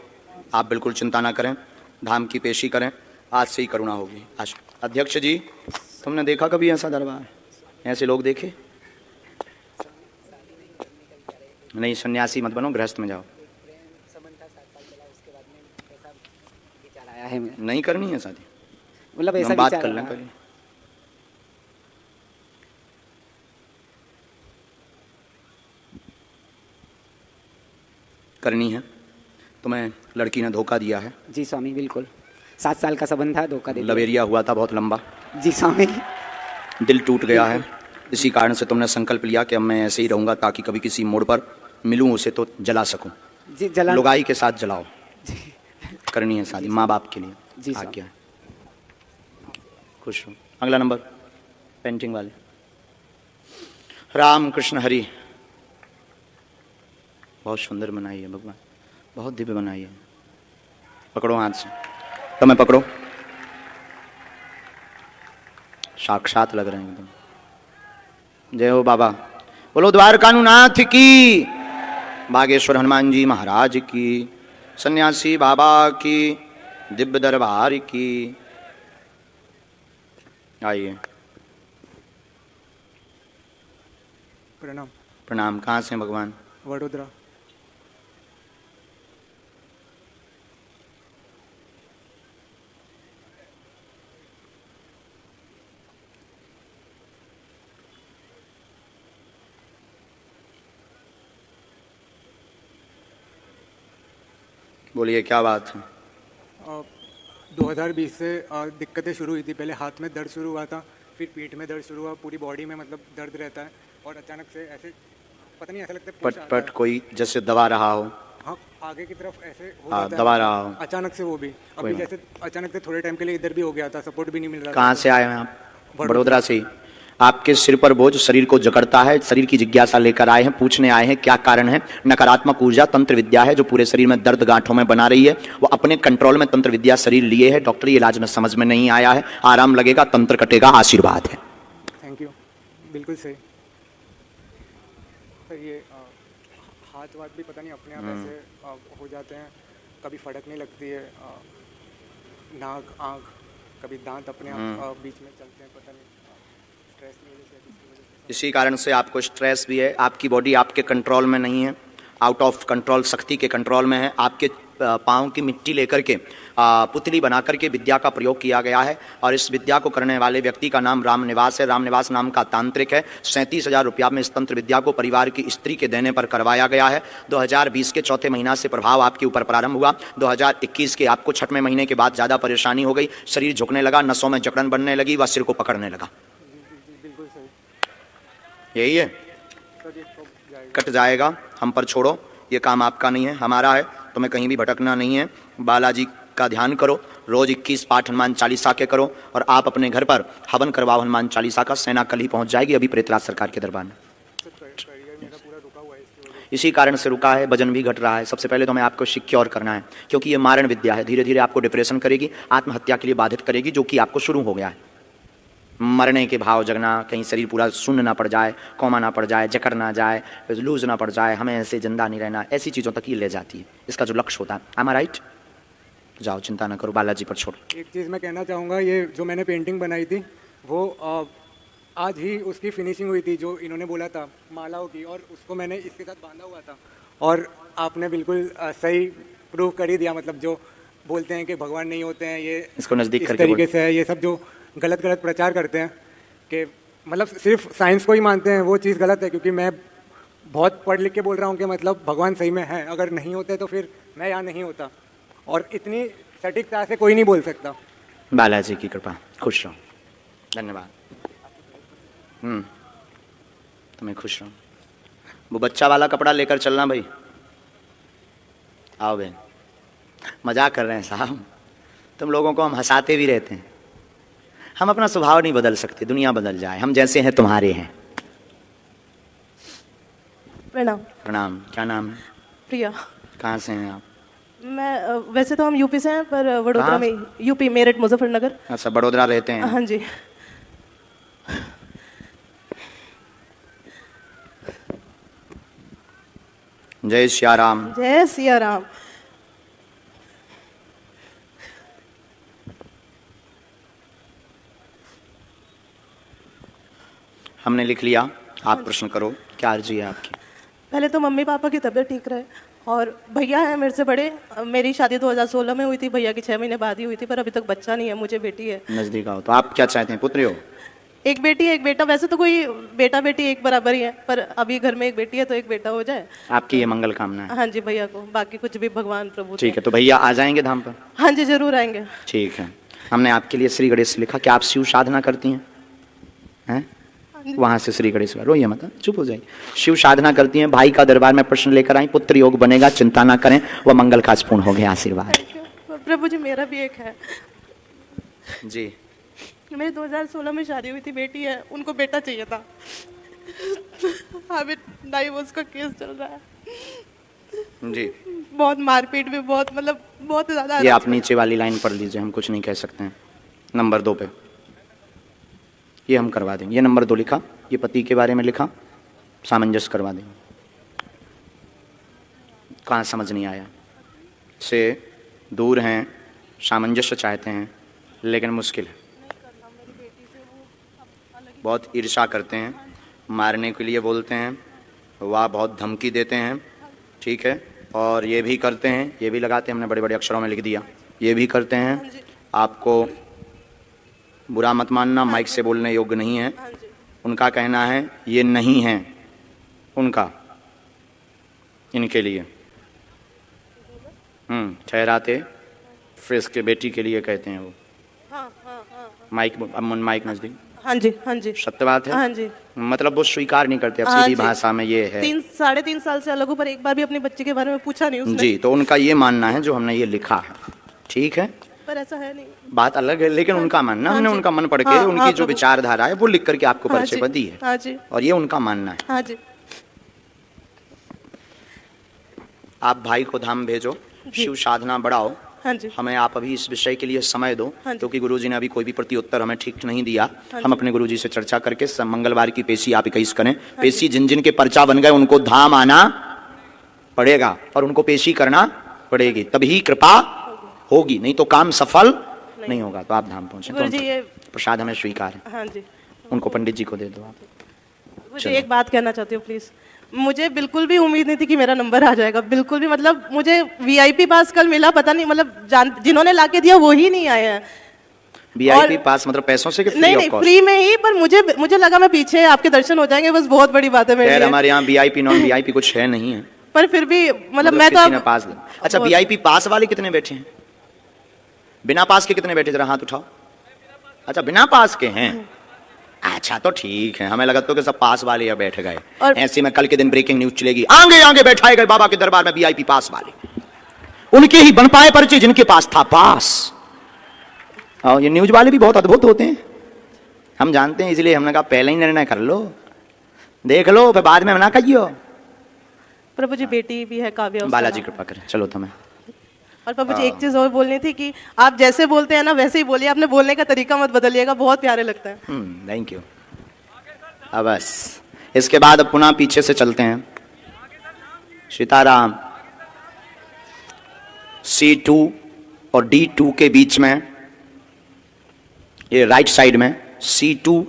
आप बिल्कुल चिंता ना करें, धाम की पेशी करें, आज से ही करुणा होगी। आज अध्यक्ष जी, तुमने देखा कभी ऐसा दरबार? ऐसे लोग देखे नहीं? सन्यासी मत बनो, गृहस्थ में जाओ। आया है मेरा। नहीं करनी है शादी? मतलब ऐसा हम बात विचार कर लें रहा है। पहले। करनी है? तुम्हें लड़की ने धोखा दिया है? जी स्वामी, बिल्कुल। 7 साल का संबंध था, धोखा दे दिया। लवेरिया हुआ था बहुत लंबा, जी स्वामी। दिल टूट गया है। इसी कारण से तुमने संकल्प लिया कि अब मैं ऐसे ही रहूंगा, ताकि कभी किसी मोड़ पर मिलूं उसे तो जला सकूं। जी जला। लुगाई के साथ जलाओ। करनी है शादी माँ बाप के लिए। जी साहब। आज्ञा है। खुश हो। अगला नंबर, पेंटिंग वाले। राम कृष्ण हरि। बहुत सुंदर बनाई है भगवान, बहुत दिव्य बनाई है। पकड़ो हाथ से, तुम्हें पकड़ो। साक्षात लग रहे हैं एकदम। जय हो बाबा। बोलो द्वारकानुनाथ की, बागेश्वर हनुमान जी महाराज की, सन्यासी बाबा की, दिव्य दरबार की। आइए। प्रणाम। प्रणाम। कहाँ से हैं भगवान? वडोदरा। बोलिए क्या बात है? 2020 से दिक्कतें शुरू हुई थी। पहले हाथ में दर्द शुरू हुआ था, फिर पीठ में दर्द शुरू हुआ, पूरी बॉडी में मतलब दर्द रहता है और अचानक से ऐसे पता नहीं, ऐसा लगता है पुश पट आता पट है। कोई जैसे दबा रहा हो। हाँ, आगे की तरफ ऐसे हो हाँ, जाता है दबा रहा हो। अचानक से। वो भी कोई अभी बात। जैसे अचानक से थोड़े टाइम के लिए इधर भी हो गया था, सपोर्ट भी नहीं मिल रहा था। कहाँ से आए हैं आप? बड़ोदरा से ही। आपके सिर पर बोझ शरीर को जकड़ता है, शरीर की जिज्ञासा लेकर आए हैं, पूछने आए हैं क्या कारण है। नकारात्मक ऊर्जा तंत्र विद्या है जो पूरे शरीर में दर्द गांठों में बना रही है। वो अपने कंट्रोल में तंत्र विद्या शरीर लिए है। डॉक्टरी इलाज में समझ में नहीं आया है। आराम लगेगा, तंत्र कटेगा, आशीर्वाद है। थैंक यू, बिल्कुल सही। सर ये हाथ वाथ भी पता नहीं अपने आप ऐसे हो जाते हैं, कभी फड़कने लगती है, नाक आँख, कभी दांत अपने आप बीच में चलते हैं, पता नहीं स्ट्रेस की वजह से, किसकी वजह से। इसी कारण से आपको स्ट्रेस भी है। आपकी बॉडी आपके कंट्रोल में नहीं है, आउट ऑफ कंट्रोल, शक्ति के कंट्रोल में है। आपके पाँव की मिट्टी लेकर के पुतली बना करके विद्या का प्रयोग किया गया है और इस विद्या को करने वाले व्यक्ति का नाम रामनिवास है। रामनिवास नाम का तांत्रिक है। 37,000 रुपया में इस तंत्र विद्या को परिवार की स्त्री के देने पर करवाया गया है। 2020 के चौथे महीना से प्रभाव आपके ऊपर प्रारंभ हुआ। 2021 के आपको छठवें महीने के बाद ज़्यादा परेशानी हो गई, शरीर झुकने लगा, नसों में जकड़न बनने लगी व सिर को पकड़ने लगा। बिल्कुल सही यही है, सर, ये तो जाएगा। कट जाएगा। हम पर छोड़ो, ये काम आपका नहीं है, हमारा है। तुम्हें कहीं भी भटकना नहीं है। बालाजी का ध्यान करो, रोज 21 पाठ हनुमान चालीसा के करो और आप अपने घर पर हवन करवाओ हनुमान चालीसा का। सेना कल ही पहुंच जाएगी अभी प्रेतराज सरकार के दरबार में। सर करियर मेरा पूरा रुका हुआ है इसकी वजह इसी कारण से रुका है, वजन भी घट रहा है। सबसे पहले तो हमें आपको सिक्योर करना है क्योंकि ये मारण विद्या है। धीरे धीरे आपको डिप्रेशन करेगी, आत्महत्या के लिए बाधित करेगी, जो कि आपको शुरू हो गया है। मरने के भाव जगना, कहीं शरीर पूरा शून्य ना पड़ जाए, कोमा ना पड़ जाए, जकड़ ना जाए, लूज ना पड़ जाए, हमें ऐसे जिंदा नहीं रहना, ऐसी चीज़ों तक ये ले जाती है। इसका जो लक्ष्य होता है। am I right? जाओ, चिंता ना करो, बालाजी पर छोड़ो। से। एक चीज़ मैं कहना चाहूँगा, ये जो मैंने पेंटिंग बनाई थी वो आज ही उसकी फिनिशिंग हुई थी, जो इन्होंने बोला था मालाओं की, और उसको मैंने इसके साथ बांधा हुआ था और आपने बिल्कुल सही प्रूव कर ही दिया। मतलब जो बोलते हैं कि भगवान नहीं होते हैं, ये इसको नज़दीक इस करके तरीके बोल। से है। ये सब जो गलत गलत प्रचार करते हैं कि मतलब सिर्फ साइंस को ही मानते हैं, वो चीज़ गलत है। क्योंकि मैं बहुत पढ़ लिख के बोल रहा हूँ कि मतलब भगवान सही में है। अगर नहीं होते तो फिर मैं यहाँ नहीं होता, और इतनी सटीकता से कोई नहीं बोल सकता। बालाजी की कृपा, खुश रहो, धन्यवाद। तुम्हें खुश रहो। वो बच्चा वाला कपड़ा लेकर चलना भाई। आओ बहन, मजाक कर रहे हैं साहब, तुम लोगों को हम हंसाते भी रहते हैं। हम अपना स्वभाव नहीं बदल सकते, दुनिया बदल जाए, हम जैसे हैं तुम्हारे हैं। प्रणाम। प्रणाम। क्या नाम है? प्रिया। कहाँ से हैं आप? मैं वैसे तो हम यूपी से हैं, पर वडोदरा कहाँ? में, यूपी मेरठ मुजफ्फरनगर। अच्छा, बड़ोदरा रहते हैं। हाँ जी। जय श्या राम। जय सिया राम। हमने लिख लिया, आप प्रश्न करो, क्या अर्जी है आपकी? पहले तो मम्मी पापा की तबीयत ठीक रहे, और भैया हैं मेरे से बड़े। मेरी शादी 2016 में हुई थी, भैया की 6 महीने बाद ही हुई थी, पर अभी तक बच्चा नहीं है। मुझे बेटी है, नजदीक आओ। तो आप क्या चाहते हैं, पुत्री हो? एक बेटी एक बेटा। वैसे तो कोई बेटा बेटी एक बराबर ही है, पर अभी घर में एक बेटी है तो एक बेटा हो जाए। आपकी ये मंगल कामना है। हाँ जी भैया को, बाकी कुछ भी भगवान प्रभु। ठीक है, तो भैया आ जाएंगे धाम पर? हाँ जी जरूर आएंगे। ठीक है। हमने आपके लिए श्री गणेश लिखा। क्या आप शिव साधना करती हैं? हैं? वहां से श्री गणेश, रोइए मत, चुप हो जाइए। शिव साधना करती हैं, भाई का दरबार में प्रश्न लेकर आई, पुत्र योग बनेगा, चिंता ना करें, वह मंगल काज पूर्ण हो गया, आशीर्वाद। प्रभु जी मेरा भी एक है जी। मेरी 2016 में शादी हुई थी, बेटी है, उनको बेटा चाहिए था। अभी डाइवोर्स का केस चल रहा है। जी। बहुत मारपीट भी, बहुत मतलब बहुत ज्यादा। ये आप नीचे वाली लाइन पढ़ लीजिए, हम कुछ नहीं कह सकते हैं। नंबर 2 पे ये हम करवा देंगे। ये नंबर 2 लिखा, ये पति के बारे में लिखा, सामंजस्य करवा देंगे। कहाँ समझ नहीं आया? से दूर हैं, सामंजस्य चाहते हैं, लेकिन मुश्किल है। बहुत ईर्ष्या करते हैं, मारने के लिए बोलते हैं, वह बहुत धमकी देते हैं, ठीक है। और ये भी करते हैं, ये भी लगाते हैं, हमने बड़े बड़े अक्षरों में लिख दिया, ये भी करते हैं। आपको बुरा मत मानना, माइक से बोलने योग्य नहीं है। उनका कहना है ये नहीं है उनका, इनके लिए ठहराते फ्रेश के बेटी के लिए कहते हैं वो। हाँ हाँ हाँ माइक नजदीक। हाँ जी हाँ जी सत्य बात है। हाँ जी मतलब वो स्वीकार नहीं करते, अब हाँ सीधी जी। भाषा में ये है। 3-3.5 साल से अलग हूँ, पर एक बार भी अपने बच्चे के बारे में पूछा नहीं उसने। जी, तो उनका ये मानना है जो हमने ये लिखा है, ठीक है, पर ऐसा है नहीं। बात अलग है, लेकिन उनका मानना, हाँ हमने जी। उनका मन पढ़ के हाँ, उनकी हाँ, जो प्रभु। विचारधारा है वो लिख करके आपको हाँ परिचय जी, पर दी है, हाँ जी और ये उनका मानना है। हाँ जी आप भाई को धाम भेजो, शिव साधना बढ़ाओ। हाँ जी हमें आप अभी इस विषय के लिए समय दो, हाँ जी। क्योंकि गुरुजी ने अभी कोई भी प्रत्युत्तर हमें ठीक नहीं दिया। हाँ हम जी। अपने गुरुजी से चर्चा करके मंगलवार की पेशी आप 21 करें। पेशी जिन जिन के पर्चा बन गए उनको धाम आना पड़ेगा और उनको पेशी करना पड़ेगी, तभी कृपा होगी, नहीं तो काम सफल नहीं होगा। तो आप धाम पहुंचे। गुरुजी ये प्रसाद हमें स्वीकार है, हाँ जी उनको पंडित जी को दे दो आप। मुझे चलो। एक बात कहना चाहती हूँ प्लीज। मुझे बिल्कुल भी उम्मीद नहीं थी कि मेरा नंबर आ जाएगा, बिल्कुल भी। मतलब मुझे वीआईपी पास कल मिला, पता नहीं मतलब जिन्होंने लाके दिया वो ही नहीं आए हैं। वीआईपी पास मतलब पैसों से कि फ्री नहीं ऑफ नहीं कॉस्ट? फ्री में ही, पर मुझे लगा मैं पीछे आपके दर्शन हो जाएंगे, बस बहुत बड़ी बात है मेरे खैर लिए। हमारे यहाँ वीआईपी नॉन वीआईपी कुछ है नहीं है, पर फिर भी मतलब मैं तो किसी अब- ने पास लिया। अच्छा, बहुत- वीआईपी पास वाले कितने बैठे हैं? बिना पास के कितने बैठे, जरा हाथ उठाओ। अच्छा, बिना पास के हैं, अच्छा तो ठीक है। हमें लगा तो कि सब पास वाले या बैठ गए। और- ऐसे में कल के दिन ब्रेकिंग न्यूज चलेगी, आगे आगे बैठाए गए बाबा के दरबार में वीआईपी पास वाले, उनके ही बन पाए परिचय जिनके पास था पास। और ये न्यूज वाले भी बहुत अद्भुत होते हैं, हम जानते हैं, इसलिए हमने कहा पहले ही निर्णय कर लो, देख लो, फिर बाद में मना कहियो। प्रभु जी बेटी भी है काव्या, उसका बालाजी नाम। कृपा करें। चलो तुम्हें और प्रभु जी एक चीज और बोलनी थी कि आप जैसे बोलते हैं ना वैसे ही बोलिए, आपने बोलने का तरीका मत बदलिएगा, बहुत प्यारे लगता है। Thank you. अब बस इसके बाद अब पुनः पीछे से चलते हैं। सीताराम। C2 और D2 के बीच में, ये राइट साइड में C2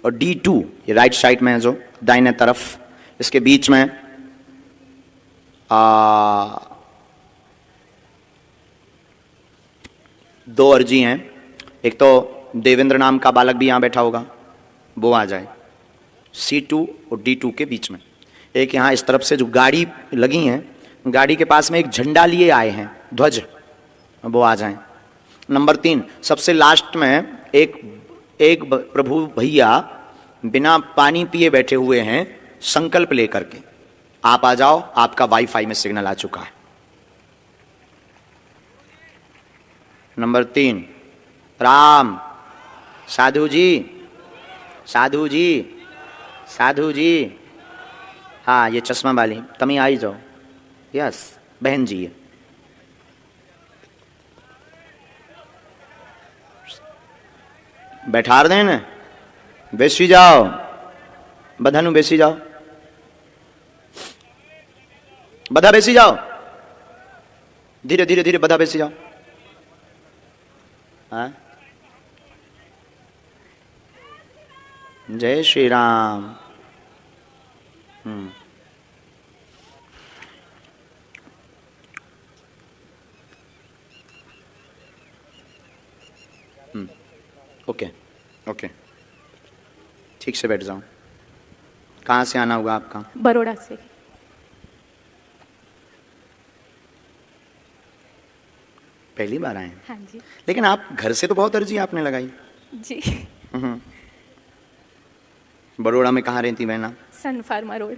और D2, ये राइट साइड में है जो दाहिने तरफ, इसके बीच में दो अर्जी हैं। एक तो देवेंद्र नाम का बालक भी यहाँ बैठा होगा, वो आ जाए C2 और D2 के बीच में। एक यहाँ इस तरफ से जो गाड़ी लगी हैं, गाड़ी के पास में एक झंडा लिए आए हैं, ध्वज, वो आ जाएं। नंबर 3 सबसे लास्ट में एक प्रभु भैया बिना पानी पिए बैठे हुए हैं, संकल्प लेकर के। आप आ जाओ, आपका वाईफाई में सिग्नल आ चुका है। नंबर 3 राम। साधु जी, साधु जी, साधु जी, हाँ ये चश्मा वाली तमी आई जाओ। यस बहन जी है। बैठार दें न, बेसी जाओ, बधानु बेसी जाओ, बधा बेसी जाओ, धीरे धीरे धीरे बधा बेसी जाओ। हाँ? जय श्री राम। ओके ओके, ठीक से बैठ जाओ। कहाँ से आना होगा आपका? बड़ौदा से। पहली बार आए हैं? हाँ जी लेकिन आप घर से तो बहुत अर्जी आपने लगाई। जी। बड़ौदा में कहाँ रहती बहना? सन फार्मा रोड।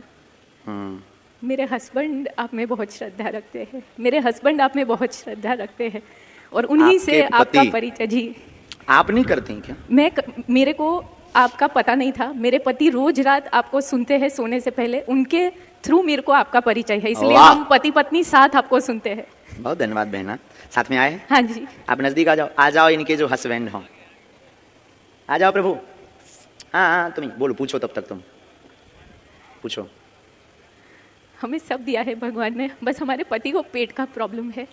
हम्म, मेरे हस्बैंड आप में बहुत श्रद्धा रखते हैं, मेरे हस्बैंड आप में बहुत श्रद्धा रखते हैं, और उन्हीं से आपके आपका पति? परिचय। जी आप नहीं करती क्या? मेरे को आपका पता नहीं था। मेरे पति रोज रात आपको सुनते हैं सोने से पहले, उनके थ्रू मेरे को आपका परिचय है, इसलिए वाह! हम पति पत्नी साथ आपको सुनते हैं। बहुत धन्यवाद बहना, साथ में आए। हाँ जी। आप नजदीक आ जाओ, आ जाओ, इनके जो हस्बैंड हो आ जाओ प्रभु। हाँ हाँ तुम बोलो, पूछो, तब तक तुम पूछो। हमें सब दिया है भगवान ने, बस हमारे पति को पेट का प्रॉब्लम है,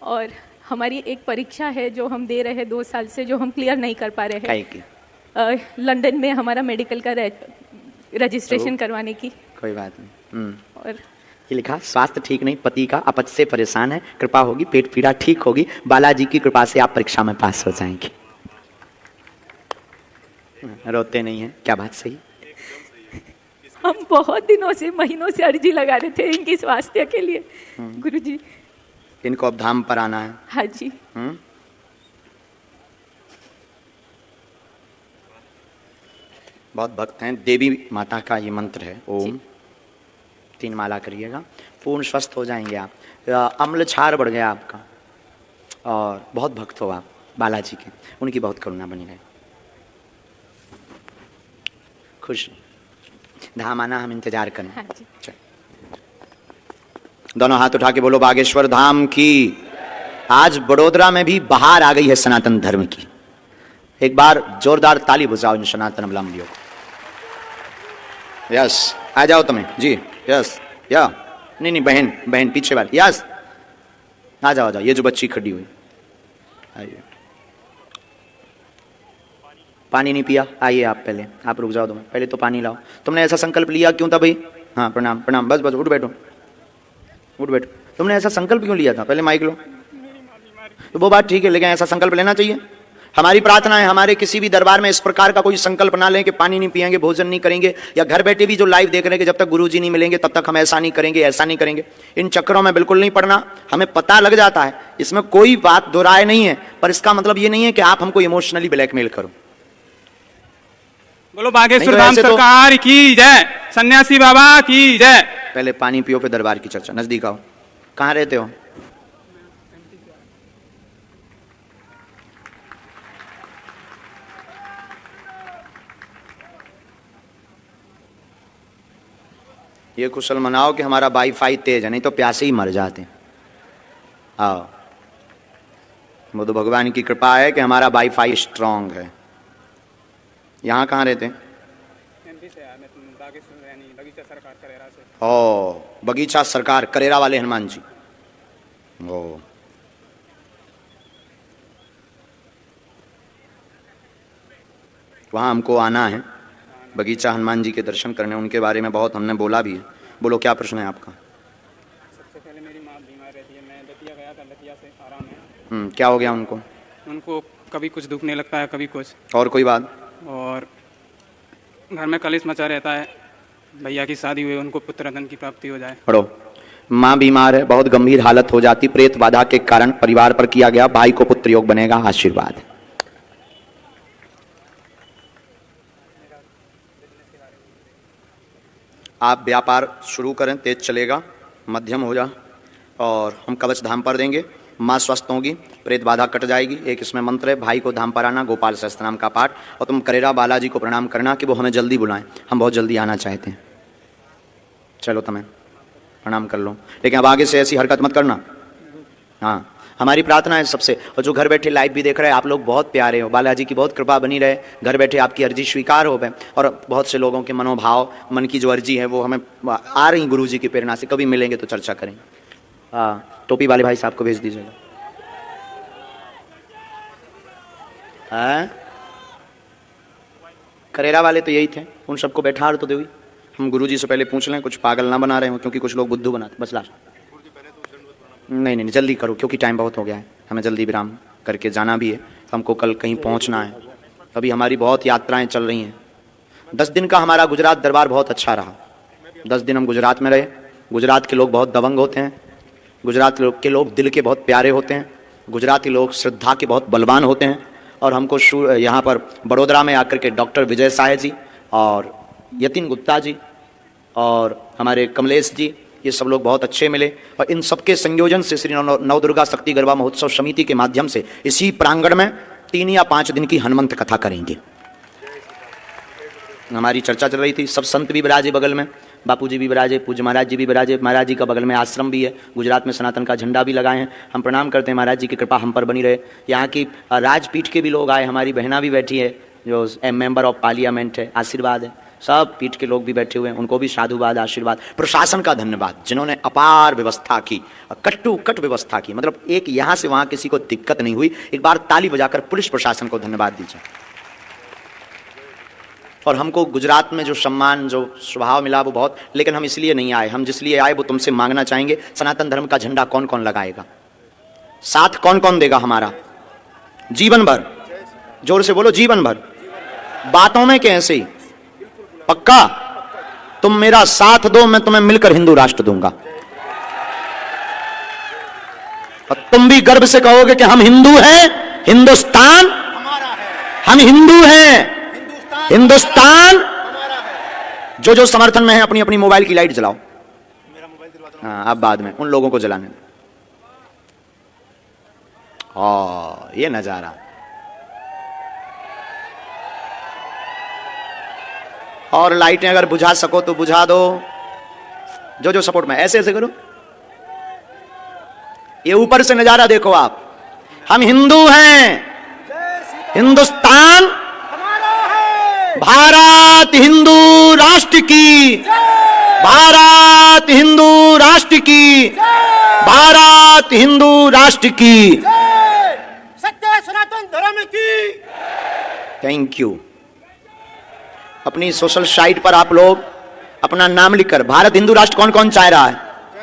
और हमारी एक परीक्षा है जो हम दे रहे हैं 2 साल से, जो हम क्लियर नहीं कर पा रहे काहे हैं। की? लंदन में हमारा मेडिकल का रजिस्ट्रेशन करवाने की। कोई बात नहीं। और ये लिखा, स्वास्थ्य ठीक नहीं, पति का अपच से परेशान है, कृपा होगी, पेट पीड़ा ठीक होगी, बालाजी की कृपा से आप परीक्षा में पास हो जाएंगे। रोते नहीं हैं, क्या बात सही? हम बहुत दिनों से, महीनों से अर्जी लगा रहे थे इनकी स्वास्थ्य के लिए। गुरुजी इनको अब धाम पर आना है। हाँ जी। बहुत भक्त हैं। देवी माता का ये मंत्र है, ओम। 3 माला करिएगा, पूर्ण स्वस्थ हो जाएंगे आप। अम्ल क्षार बढ़ गया आपका, और बहुत भक्त हो आप बालाजी के, उनकी बहुत करुणा बनी रहे। खुश धाम आना, हम इंतजार करें। हाँ जी। चल। दोनों हाथ उठा के बोलो बागेश्वर धाम की। आज बड़ोदरा में भी बहार आ गई है सनातन धर्म की। एक बार जोरदार ताली बजाओ इन सनातन अवलंबियों को। यस, आ जाओ तुम्हें जी। यस, या नहीं बहन, बहन पीछे वाली। यस, आ जाओ, आ जाओ। ये जो बच्ची खड़ी हुई, आइए। पानी नहीं पिया? आइए आप पहले, आप रुक जाओ, तुम्हें पहले तो पानी लाओ। तुमने ऐसा संकल्प लिया क्यों था भाई? हाँ, प्रणाम प्रणाम, बस बस, उठ बैठो, उठ बैठो। तुमने ऐसा संकल्प क्यों लिया था? पहले माइक लो। तो वो बात ठीक है, लेकिन ऐसा संकल्प लेना चाहिए। हमारी प्रार्थना है हमारे किसी भी दरबार में इस प्रकार का कोई संकल्प ना लें कि पानी नहीं पिएंगे, भोजन नहीं करेंगे, या घर बैठे भी जो लाइव देख रहे हैं कि जब तक गुरुजी नहीं मिलेंगे तब तक हम ऐसा नहीं करेंगे, ऐसा नहीं करेंगे। इन चक्करों में बिल्कुल नहीं पड़ना। हमें पता लग जाता है, इसमें कोई बात दोहराए नहीं है, पर इसका मतलब ये नहीं है कि आप हमको इमोशनली ब्लैकमेल करो। बोलो बागेश्वर तो धाम सरकार की जय, सन्यासी बाबा की जय। पहले पानी पियो, फिर दरबार की चर्चा। नजदीक आओ। कहाँ रहते हो? ये कुशल मनाओ कि हमारा वाईफाई तेज है, नहीं तो प्यासे ही मर जाते। आओ, वो तो भगवान की कृपा है कि हमारा वाईफाई स्ट्रांग है। यहाँ कहाँ रहते हैं? ओ, बगीचा सरकार, करेरा वाले हनुमान जी। ओ, वहाँ हमको आना है, बगीचा हनुमान जी के दर्शन करने। उनके बारे में बहुत हमने बोला भी है। बोलो, क्या प्रश्न है आपका? सबसे पहले मेरी माँ बीमार रहती है, मैं दतिया गया था, दतिया से आराम है। क्या हो गया उनको? उनको कभी कुछ दुखने लगता है, कभी कुछ। और कोई बात? और घर में कलेश मचा रहता है। भैया की शादी हुई, उनको पुत्र रतन की प्राप्ति हो जाए। पढ़ो। माँ बीमार है, बहुत गंभीर हालत हो जाती, प्रेत बाधा के कारण परिवार पर किया गया, भाई को पुत्र योग बनेगा, आशीर्वाद। आप व्यापार शुरू करें, तेज चलेगा, मध्यम हो जा, और हम कवच धाम पर देंगे। माँ स्वस्थ होगी, प्रेत बाधा कट जाएगी। एक इसमें मंत्र है, भाई को धाम पर आना, गोपाल सहस्त्र नाम का पाठ, और तुम करेरा बालाजी को प्रणाम करना कि वो हमें जल्दी बुलाएं, हम बहुत जल्दी आना चाहते हैं। चलो तुम्हें प्रणाम कर लो, लेकिन अब आगे से ऐसी हरकत मत करना। हाँ, हमारी प्रार्थना है सबसे। और जो घर बैठे लाइव भी देख रहे हैं, आप लोग बहुत प्यारे हो, बालाजी की बहुत कृपा बनी रहे, घर बैठे आपकी अर्जी स्वीकार हो गए, और बहुत से लोगों के मनोभाव, मन की जो अर्जी है वो हमें आ रही गुरुजी की प्रेरणा से। कभी मिलेंगे तो चर्चा करेंगे। हाँ, टोपी वाले भाई साहब को भेज दीजिएगा। हाँ, करेरा वाले तो यही थे, उन सबको बैठा तो देवी। हम गुरुजी से पहले पूछ लें, कुछ पागल ना बना रहे हो, क्योंकि कुछ लोग बुद्धू बनाते। बस लास्ट, नहीं जल्दी करो, क्योंकि टाइम बहुत हो गया है, हमें जल्दी विराम करके जाना भी है, हमको कल कहीं पहुंचना है। अभी हमारी बहुत यात्राएं चल रही हैं। 10 दिन का हमारा गुजरात दरबार बहुत अच्छा रहा। 10 दिन हम गुजरात में रहे। गुजरात के लोग बहुत दबंग होते हैं, गुजरात के लोग दिल के बहुत प्यारे होते हैं, गुजरात के लोग श्रद्धा के बहुत बलवान होते हैं। और हमको यहाँ पर बड़ोदरा में आकर के डॉक्टर विजय साय जी और यतिन गुप्ता जी और हमारे कमलेश जी, ये सब लोग बहुत अच्छे मिले। और इन सबके संयोजन से श्री नवदुर्गा शक्ति गरबा महोत्सव समिति के माध्यम से इसी प्रांगण में 3 या 5 दिन की हनुमंत कथा करेंगे। हमारी चर्चा चल रही थी, सब संत भी विराजे बगल में, बापू जी भी विराजे, पूज्य महाराज जी भी विराजे, महाराज जी का बगल में आश्रम भी है, गुजरात में सनातन का झंडा भी लगाए हैं। हम प्रणाम करते हैं, महाराज जी की कृपा हम पर बनी रहे। यहाँ की राजपीठ के भी लोग आए, हमारी बहना भी बैठी है जो मेंबर ऑफ पार्लियामेंट है, आशीर्वाद है। सब पीठ के लोग भी बैठे हुए हैं, उनको भी साधुवाद, आशीर्वाद। प्रशासन का धन्यवाद, जिन्होंने अपार व्यवस्था की, कट व्यवस्था की, मतलब एक यहाँ से वहाँ किसी को दिक्कत नहीं हुई। एक बार ताली बजाकर पुलिस प्रशासन को धन्यवाद दीजिए। और हमको गुजरात में जो सम्मान, जो स्वभाव मिला वो बहुत, लेकिन हम इसलिए नहीं आए, हम जिसलिए आए वो तुमसे मांगना चाहेंगे, सनातन धर्म का झंडा कौन कौन लगाएगा, साथ कौन कौन देगा हमारा, जीवन भर? जोर से बोलो, जीवन भर। बातों में कैसे ही, पक्का? तुम मेरा साथ दो, मैं तुम्हें मिलकर हिंदू राष्ट्र दूंगा। और तुम भी गर्व से कहोगे कि हम हिंदू हैं, हिंदुस्तान हमारा है, हम हिंदू हैं, हिंदुस्तान जो जो समर्थन में है अपनी अपनी मोबाइल की लाइट जलाओ। हाँ, अब बाद में उन लोगों को जलाने दो। ये नजारा, और लाइटें अगर बुझा सको तो बुझा दो। जो जो सपोर्ट में, ऐसे ऐसे करो। ये ऊपर से नजारा देखो आप, हम हिंदू हैं, हिंदुस्तान भारत हिंदू राष्ट्र की, भारत हिंदू राष्ट्र की, भारत हिंदू राष्ट्र की, सत्य सनातन धर्म की। Thank you. अपनी सोशल साइट पर आप लोग अपना नाम लिखकर, भारत हिंदू राष्ट्र कौन कौन चाह रहा है,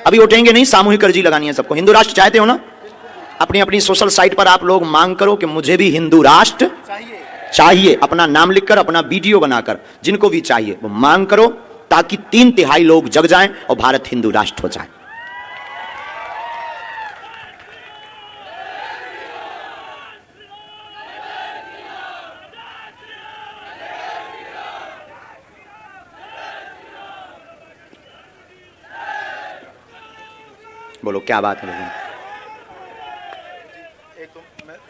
अभी उठेंगे नहीं, सामूहिक अर्जी लगानी है सबको। हिंदू राष्ट्र चाहते हो ना? अपनी अपनी सोशल साइट पर आप लोग मांग करो कि मुझे भी हिंदू राष्ट्र चाहिए। अपना नाम लिखकर, अपना वीडियो बनाकर, जिनको भी चाहिए वो मांग करो, ताकि 3/3 लोग जग जाएं और भारत हिंदू राष्ट्र हो जाए। बोलो क्या बात है लोगों?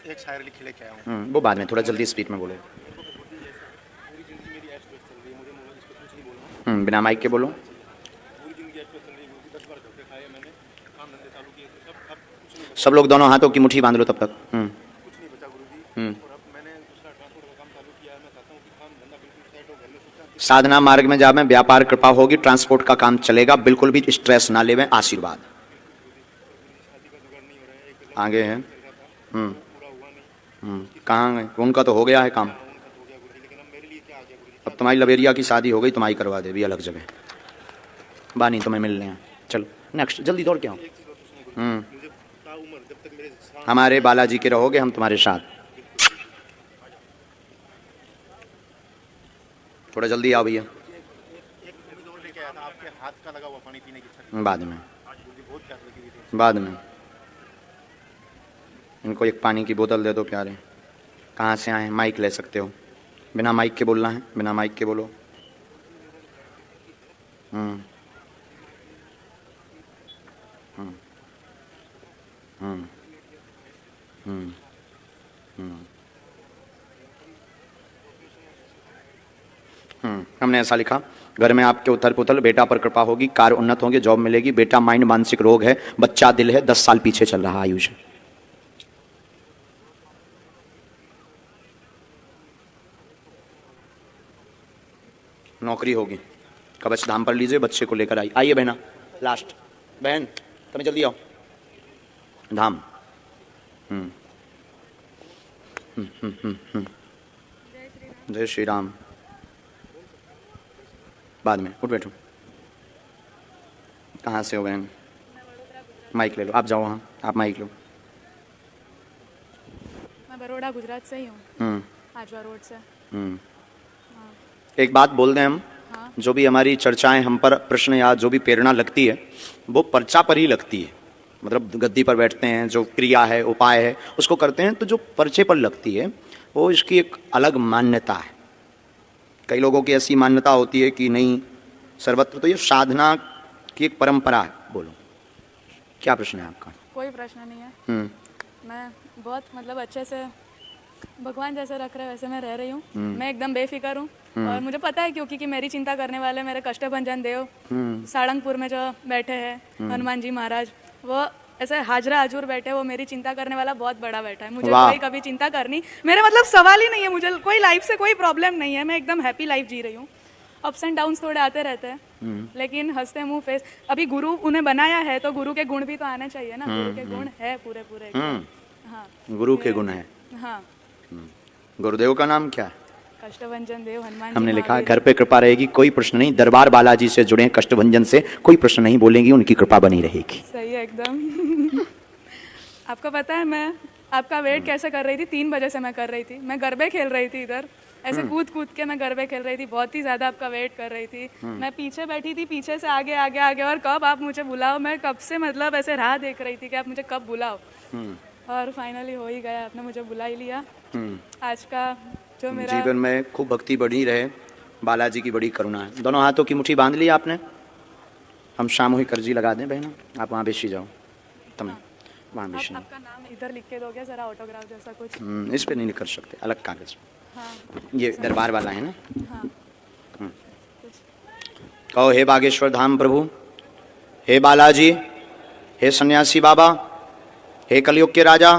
एक शायरी लिख लेके आया हूं। वो बाद में, थोड़ा जल्दी स्पीड में बोलो। बिना माइक के बोलो। सब लोग दोनों हाथों की मुट्ठी बांध लो तब तक। साधना मार्ग में जावे, व्यापार कृपा होगी, ट्रांसपोर्ट का काम चलेगा, बिल्कुल भी स्ट्रेस ना लेवें, आशीर्वाद। आगे है। कहाँ गए? उनका तो हो गया है काम। अब तुम्हारी लवेरिया की शादी हो गई, तुम्हारी करवा दे भी अलग जगह। बानी तुम्हें मिलने हैं। चलो नेक्स्ट, जल्दी दौड़ के आओ। हमारे बालाजी के रहोगे, हम तुम्हारे साथ। थोड़ा जल्दी आओ भैया। बाद में, बाद में इनको एक पानी की बोतल दे दो प्यारे। कहाँ से आए? माइक ले सकते हो, बिना माइक के बोलना है, बिना माइक के बोलो। हमने ऐसा लिखा, घर में आपके उथल पुथल, बेटा पर कृपा होगी, कार्य उन्नत होंगे, जॉब मिलेगी, बेटा माइंड मानसिक रोग है, बच्चा दिल है, 10 साल पीछे चल रहा आयुष। नौकरी होगी, कवच धाम पर लीजिए, बच्चे को लेकर आइए बहना। लास्ट बहन तुम्हें जल्दी आओ धाम। जय श्री राम। बाद में उठ बैठो। कहाँ से हो बहन? माइक ले लो, आप जाओ वहाँ, आप माइक लो। मैं बड़ौदा गुजरात से ही हूँ, आजवा रोड से। एक बात बोल दें हम, हाँ। जो भी हमारी चर्चाएं हम पर प्रश्न या जो भी प्रेरणा लगती है वो पर्चा पर ही लगती है। मतलब गद्दी पर बैठते हैं, जो क्रिया है, उपाय है, उसको करते हैं, तो जो पर्चे पर लगती है वो इसकी एक अलग मान्यता है। कई लोगों की ऐसी मान्यता होती है कि नहीं सर्वत्र, तो ये साधना की एक परंपरा है। बोलो क्या प्रश्न है आपका? कोई प्रश्न नहीं है। मैं बहुत मतलब अच्छे से भगवान जैसे रख रहे वैसे मैं रह रही हूँ। मैं एकदम बेफिक्र हूँ और मुझे पता है क्योंकि मेरी चिंता करने वाले मेरे कष्टभंजन देव सारंगपुर में जो बैठे हैं हनुमान जी महाराज, वो ऐसे हाजरा हजूर बैठे, वो मेरी चिंता करने वाला बहुत बड़ा बैठा है। मुझे कोई कभी चिंता करनी, मेरे मतलब सवाल ही नहीं है। मुझे कोई लाइफ से कोई प्रॉब्लम नहीं है, मैं एकदम हैप्पी लाइफ जी रही हूँ। अप्स एंड डाउन्स थोड़े आते रहते हैं, लेकिन हंसते मुंह फेस। अभी गुरु उन्हें बनाया है तो गुरु के गुण भी तो आने चाहिए ना। गुरु के गुण है पूरे पूरे। हाँ, गुरु के गुण है। हाँ। गुरुदेव का नाम क्या है? कष्टभंजन देव हनुमान जी हमने लिखा महावीर। घर पे कृपा रहेगी, कोई प्रश्न नहीं। दरबार बालाजी से जुड़े कष्टभंजन से कोई प्रश्न नहीं बोलेंगी, उनकी कृपा बनी रहेगी। सही है एकदम। आपको पता है मैं आपका वेट कैसे कर रही थी? 3 बजे से मैं कर रही थी। मैं गरबे खेल रही थी इधर ऐसे कूद कूद के मैं गरबे खेल रही थी, बहुत ही ज़्यादा आपका वेट कर रही थी। मैं पीछे बैठी थी, पीछे से आगे आगे आगे, और कब आप मुझे बुलाओ, मैं कब से मतलब ऐसे राह देख रही थी कि आप मुझे कब बुलाओ, और फाइनली हो ही गया, आपने मुझे बुला ही लिया। आज का जो मेरा जीवन में खूब भक्ति बढ़ी रहे, बालाजी की बड़ी करुणा है। दोनों हाथों की मुट्ठी बांध ली आपने, हम सामूहिक अर्जी लगा दें बहना, आप वहाँ बेची जाओ, तुम वहाँ बेची। आपका नाम इधर लिख के दोगे जरा, ऑटोग्राफ जैसा कुछ? इस पे नहीं कर सकते, अलग कागज। हाँ। ये दरबार वाला है ना। हाँ। कहो, हे बागेश्वर धाम प्रभु, हे बालाजी, हे सन्यासी बाबा, हे कलयुग के राजा,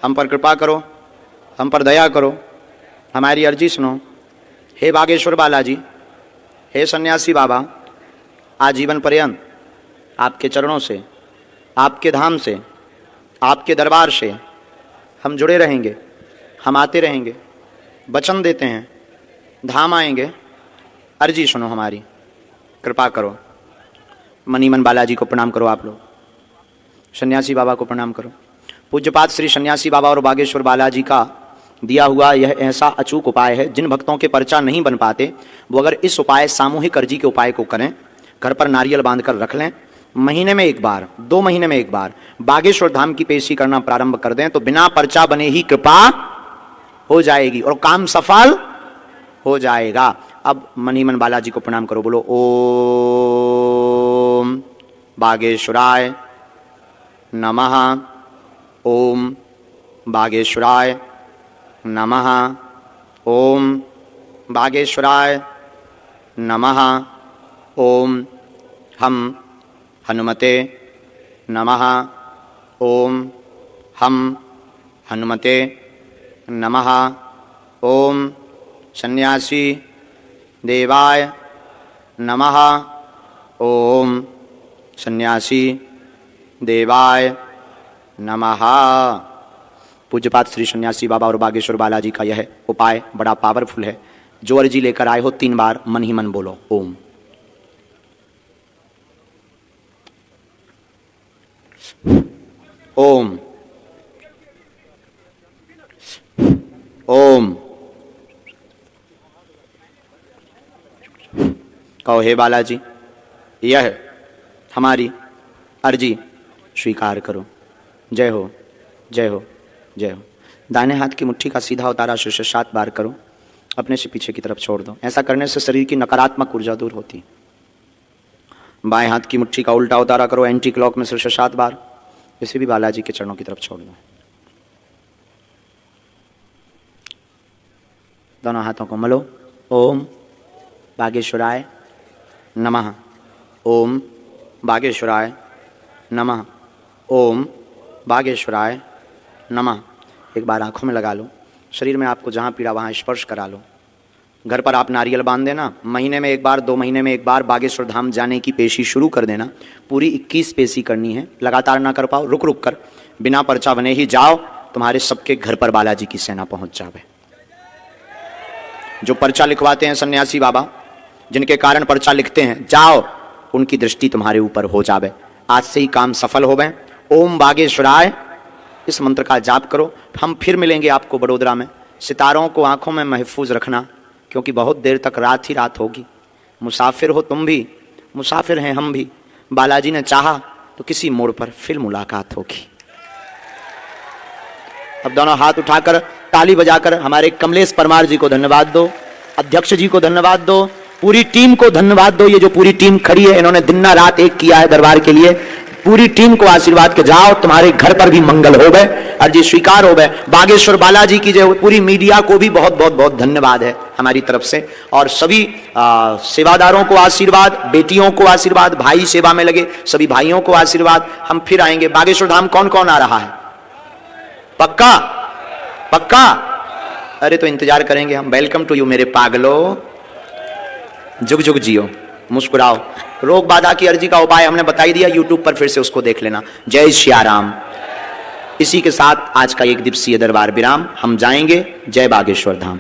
हम पर कृपा करो, हम पर दया करो, हमारी अर्जी सुनो। हे बागेश्वर बालाजी, हे सन्यासी बाबा, आजीवन पर्यंत आपके चरणों से, आपके धाम से, आपके दरबार से हम जुड़े रहेंगे, हम आते रहेंगे, वचन देते हैं, धाम आएंगे। अर्जी सुनो हमारी, कृपा करो। मनीमन बालाजी को प्रणाम करो, आप लोग सन्यासी बाबा को प्रणाम करो। पूज्यपाद श्री सन्यासी बाबा और बागेश्वर बालाजी का दिया हुआ यह ऐसा अचूक उपाय है, जिन भक्तों के पर्चा नहीं बन पाते वो अगर इस उपाय सामूहिक अर्जी के उपाय को करें, घर पर नारियल बांधकर रख लें, महीने में एक बार, 2 महीने में एक बार बागेश्वर धाम की पेशी करना प्रारंभ कर दें, तो बिना पर्चा बने ही कृपा हो जाएगी और काम सफल हो जाएगा। अब मनीमन बालाजी को प्रणाम करो, बोलो ओम बागेश्वराय नमः, ओम बागेश्वराय नमः, ओम बागेश्वराय नमः, ओम हम हनुमते नमः, ओम हम हनुमते नमः, ओम सन्यासी देवाय नमः, ओम सन्यासी देवाय नमः। पूज्यपाद श्री सन्यासी बाबा और बागेश्वर बालाजी का यह उपाय बड़ा पावरफुल है। जो अर्जी लेकर आए हो 3 बार मन ही मन बोलो ओम। ओम ओम। कहो, हे बालाजी, यह हमारी अर्जी स्वीकार करो। जय हो, जय हो, जय हो। दाहिने हाथ की मुट्ठी का सीधा उतारा शीर्ष 7 बार करो, अपने से पीछे की तरफ छोड़ दो। ऐसा करने से शरीर की नकारात्मक ऊर्जा दूर होती। बाएं हाथ की मुट्ठी का उल्टा उतारा करो एंटी क्लॉक में शीर्ष 7 बार, इसे भी बालाजी के चरणों की तरफ छोड़ दो। दोनों हाथों को मलो। ओम बागेश्वराय नमः, ओम बागेश्वराय नमः, ओम बागेश्वराय नमः। एक बार आंखों में लगा लो, शरीर में आपको जहाँ पीड़ा वहाँ स्पर्श करा लो। घर पर आप नारियल बांध देना, महीने में एक बार, 2 महीने में एक बार बागेश्वर धाम जाने की पेशी शुरू कर देना। पूरी 21 पेशी करनी है, लगातार ना कर पाओ रुक रुक कर, बिना पर्चा बने ही जाओ, तुम्हारे सबके घर पर बालाजी की सेना पहुंच जावे। जो पर्चा लिखवाते हैं सन्यासी बाबा, जिनके कारण पर्चा लिखते हैं, जाओ उनकी दृष्टि तुम्हारे ऊपर हो जावे। आज से ही काम सफल हो गए। ओम बागेश्वराय इस मंत्र का जाप करो। हम फिर मिलेंगे आपको बड़ोदरा में। सितारों को आंखों में महफूज रखना, क्योंकि बहुत देर तक रात ही रात होगी। मुसाफिर हो तुम भी, मुसाफिर हैं हम भी। बालाजी ने चाहा तो किसी मोड़ पर फिर मुलाकात होगी। अब दोनों हाथ उठाकर ताली बजाकर हमारे कमलेश परमार जी को धन्यवाद दो, अध्यक्ष जी को धन्यवाद दो, पूरी टीम को धन्यवाद दो। ये जो पूरी टीम खड़ी है, इन्होंने दिन रात एक किया है दरबार के लिए। पूरी टीम को आशीर्वाद के जाओ, तुम्हारे घर पर भी मंगल हो गए, अर्जी स्वीकार हो गए। बागेश्वर बालाजी की जो पूरी मीडिया को भी बहुत बहुत बहुत धन्यवाद है हमारी तरफ से, और सभी सेवादारों को आशीर्वाद, बेटियों को आशीर्वाद, भाई सेवा में लगे सभी भाइयों को आशीर्वाद। हम फिर आएंगे। बागेश्वर धाम कौन कौन आ रहा है? पक्का पक्का? अरे तो इंतजार करेंगे हम। वेलकम टू यू मेरे पागलों, जुग जुग जियो, मुस्कुराओ। रोग बाधा की अर्जी का उपाय हमने बताई दिया, यूट्यूब पर फिर से उसको देख लेना। जय श्री राम। इसी के साथ आज का 1 दिवसीय दरबार विराम। हम जाएंगे। जय बागेश्वर धाम।